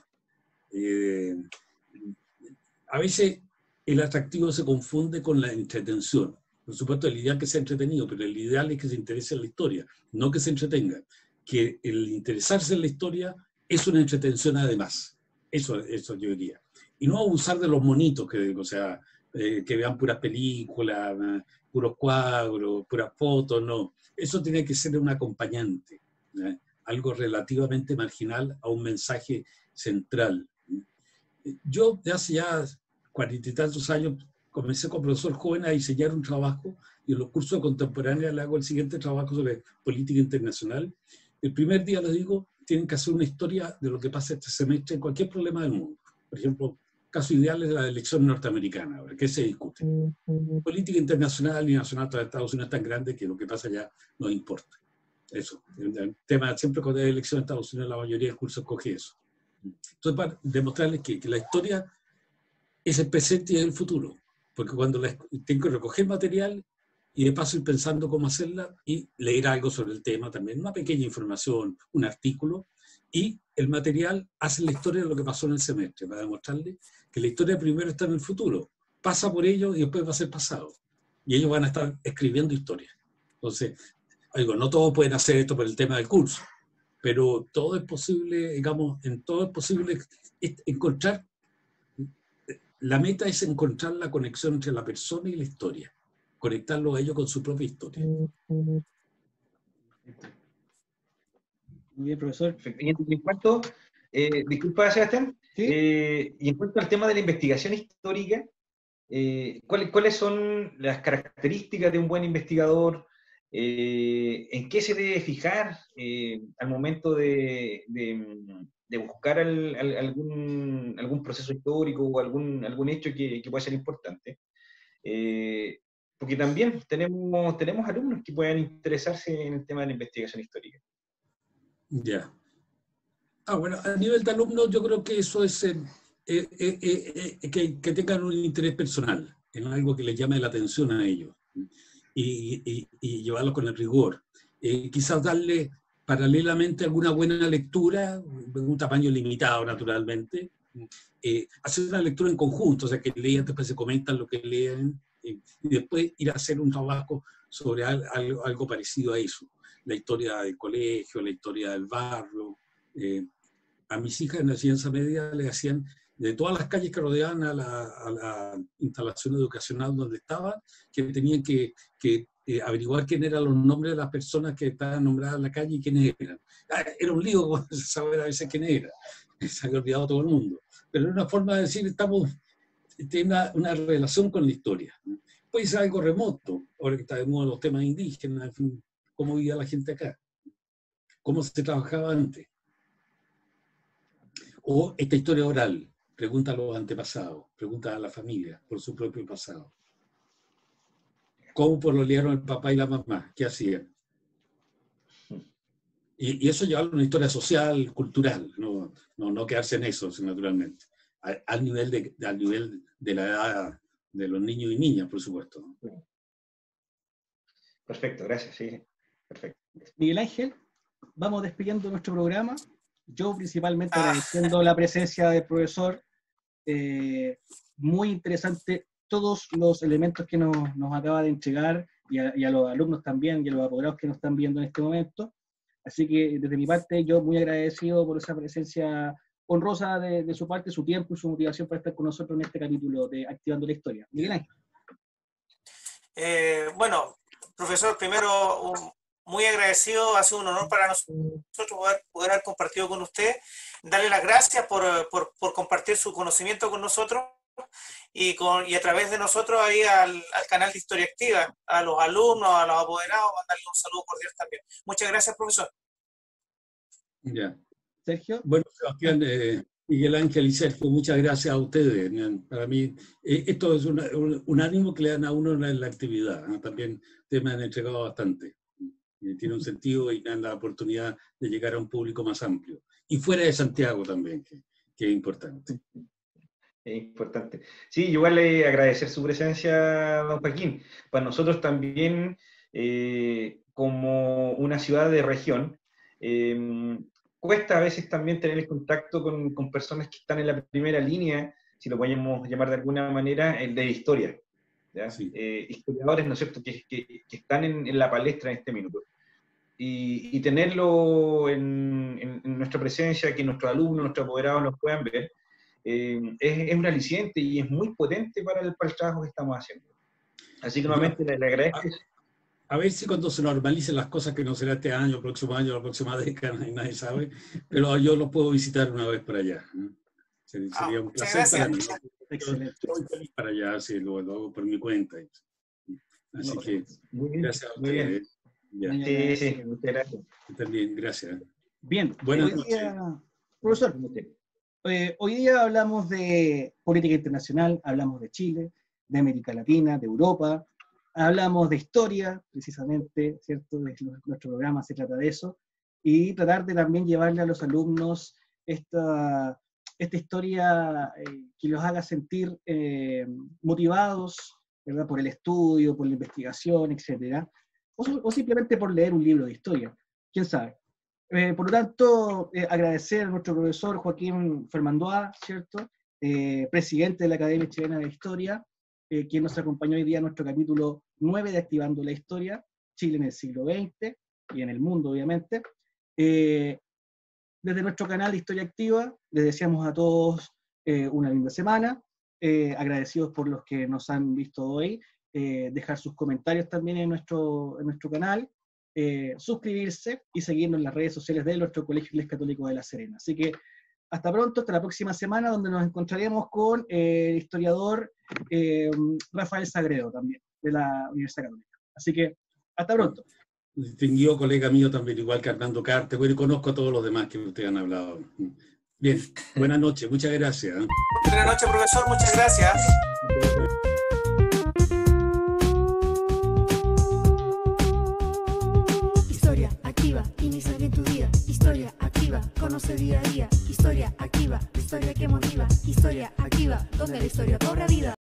A veces el atractivo se confunde con la entretención. Por supuesto, el ideal es que sea entretenido, pero el ideal es que se interese en la historia, no que se entretenga. Que el interesarse en la historia es una entretención además. Eso yo diría. Y no abusar de los monitos, que vean puras películas, puros cuadros, puras fotos, no. Eso tiene que ser un acompañante, algo relativamente marginal a un mensaje central. Yo de hace ya 40 y tantos años comencé como profesor joven a diseñar un trabajo y en los cursos contemporáneos le hago el siguiente trabajo sobre política internacional. El primer día les digo, tienen que hacer una historia de lo que pasa este semestre en cualquier problema del mundo. Por ejemplo, caso ideal es la elección norteamericana, ahora, ¿qué se discute? Política internacional y nacional de Estados Unidos es tan grande que lo que pasa allá no importa. Eso, el tema, siempre cuando hay elección en Estados Unidos, la mayoría del curso coge eso. Entonces, para demostrarles que la historia es el presente y el futuro, porque cuando tengo que recoger material y de paso ir pensando cómo hacerla y leer algo sobre el tema también, una pequeña información, un artículo, y el material hace la historia de lo que pasó en el semestre, para demostrarles que la historia primero está en el futuro, pasa por ellos y después va a ser pasado. Y ellos van a estar escribiendo historias. Entonces, digo, no todos pueden hacer esto por el tema del curso, pero todo es posible, digamos, en todo es posible encontrar, la meta es encontrar la conexión entre la persona y la historia, conectarlo a ellos con su propia historia. Muy bien, profesor. Y en cuanto, disculpa, Sebastián, ¿Sí? y en cuanto al tema de la investigación histórica, ¿cuáles son las características de un buen investigador? ¿En qué se debe fijar al momento de buscar algún proceso histórico o algún hecho que pueda ser importante? Porque también tenemos alumnos que puedan interesarse en el tema de la investigación histórica. Ya. Bueno, a nivel de alumnos yo creo que eso es que tengan un interés personal en algo que les llame la atención a ellos y llevarlo con el rigor. Quizás darle paralelamente alguna buena lectura, un tamaño limitado naturalmente, hacer una lectura en conjunto, o sea, que lean, después se comentan lo que leen, y después ir a hacer un trabajo sobre algo parecido a eso, la historia del colegio, la historia del barrio. A mis hijas en la enseñanza media le hacían de todas las calles que rodeaban a la instalación educacional donde estaban, que tenían que averiguar quién eran los nombres de las personas que estaban nombradas en la calle y quiénes eran. Era un lío saber a veces quién era, se había olvidado todo el mundo. Pero era una forma de decir, tiene una relación con la historia. Puede ser algo remoto, ahora que está de moda los temas indígenas, en fin, cómo vivía la gente acá, cómo se trabajaba antes. O esta historia oral, pregunta a los antepasados, pregunta a la familia por su propio pasado. ¿Cómo pololearon el papá y la mamá? ¿Qué hacían? Y eso llevarlo a una historia social, cultural, no quedarse en eso, naturalmente. Al nivel de la edad de los niños y niñas, por supuesto. Perfecto, gracias, sí. Perfecto. Miguel Ángel, vamos despidiendo nuestro programa. Yo principalmente agradeciendo la presencia del profesor. Muy interesante todos los elementos que nos acaba de entregar y a los alumnos también y a los apoderados que nos están viendo en este momento. Así que desde mi parte yo muy agradecido por esa presencia honrosa de su parte, su tiempo y su motivación para estar con nosotros en este capítulo de Activando la Historia. Miguel Ángel. Bueno, profesor, primero muy agradecido, ha sido un honor para nosotros poder haber compartido con usted, darle las gracias por compartir su conocimiento con nosotros y a través de nosotros ahí al canal de Historia Activa, a los alumnos, a los apoderados, mandarle un saludo cordial también. Muchas gracias, profesor. Ya. Sergio. Bueno, Sebastián, Miguel Ángel y Sergio, muchas gracias a ustedes. Para mí, esto es un ánimo que le dan a uno en la actividad, ¿no? También ustedes me han entregado bastante. Tiene un sentido y me dan la oportunidad de llegar a un público más amplio. Y fuera de Santiago también, que es importante. Es importante. Sí, igual le agradecer su presencia, don Joaquín. Para nosotros también, como una ciudad de región, cuesta a veces también tener el contacto con personas que están en la primera línea, si lo podemos llamar de alguna manera, el de historia. Sí. Historiadores, ¿no es cierto?, que están en la palestra en este minuto. Y tenerlo en nuestra presencia, que nuestros alumnos, nuestros apoderados nos puedan ver, es un aliciente y es muy potente para el trabajo que estamos haciendo. Así que nuevamente le agradezco. A ver si cuando se normalicen las cosas, que no será este año, próximo año, la próxima década, nadie sabe, pero yo lo puedo visitar una vez por allá. Sería un muchas placer para mí. gracias. Excelente. Estoy feliz para allá, sí, lo hago por mi cuenta. Así No, que Muy bien, gracias a muy bien. ustedes. Ya, Muy Sí, agradecido. sí, muchas gracias. también, gracias. Bien, Buenas hoy día, profesor, hoy día hablamos de política internacional, hablamos de Chile, de América Latina, de Europa, hablamos de historia, precisamente, ¿cierto? Nuestro programa se trata de eso, y tratar de también llevarle a los alumnos esta historia que los haga sentir motivados, ¿verdad? Por el estudio, por la investigación, etc. O simplemente por leer un libro de historia, quién sabe. Por lo tanto, agradecer a nuestro profesor Joaquín Fermandoa, ¿cierto? Presidente de la Academia Chilena de Historia, quien nos acompañó hoy día en nuestro capítulo 9 de Activando la Historia, Chile en el siglo XX y en el mundo, obviamente. Desde nuestro canal de Historia Activa, les deseamos a todos una linda semana, agradecidos por los que nos han visto hoy, dejar sus comentarios también en nuestro canal, suscribirse y seguirnos en las redes sociales de nuestro Colegio Inglés Católico de La Serena. Así que hasta pronto, hasta la próxima semana, donde nos encontraremos con el historiador Rafael Sagredo, también, de la Universidad Católica. Así que hasta pronto. Distinguido colega mío también, igual que Hernando Carte, bueno, y conozco a todos los demás que ustedes han hablado. Bien, buenas noches, muchas gracias. Buenas noches, profesor, muchas gracias. Historia activa, inicia bien tu día. Historia activa, conoce día a día. Historia activa, la historia que motiva. Historia activa, donde la historia cobra vida.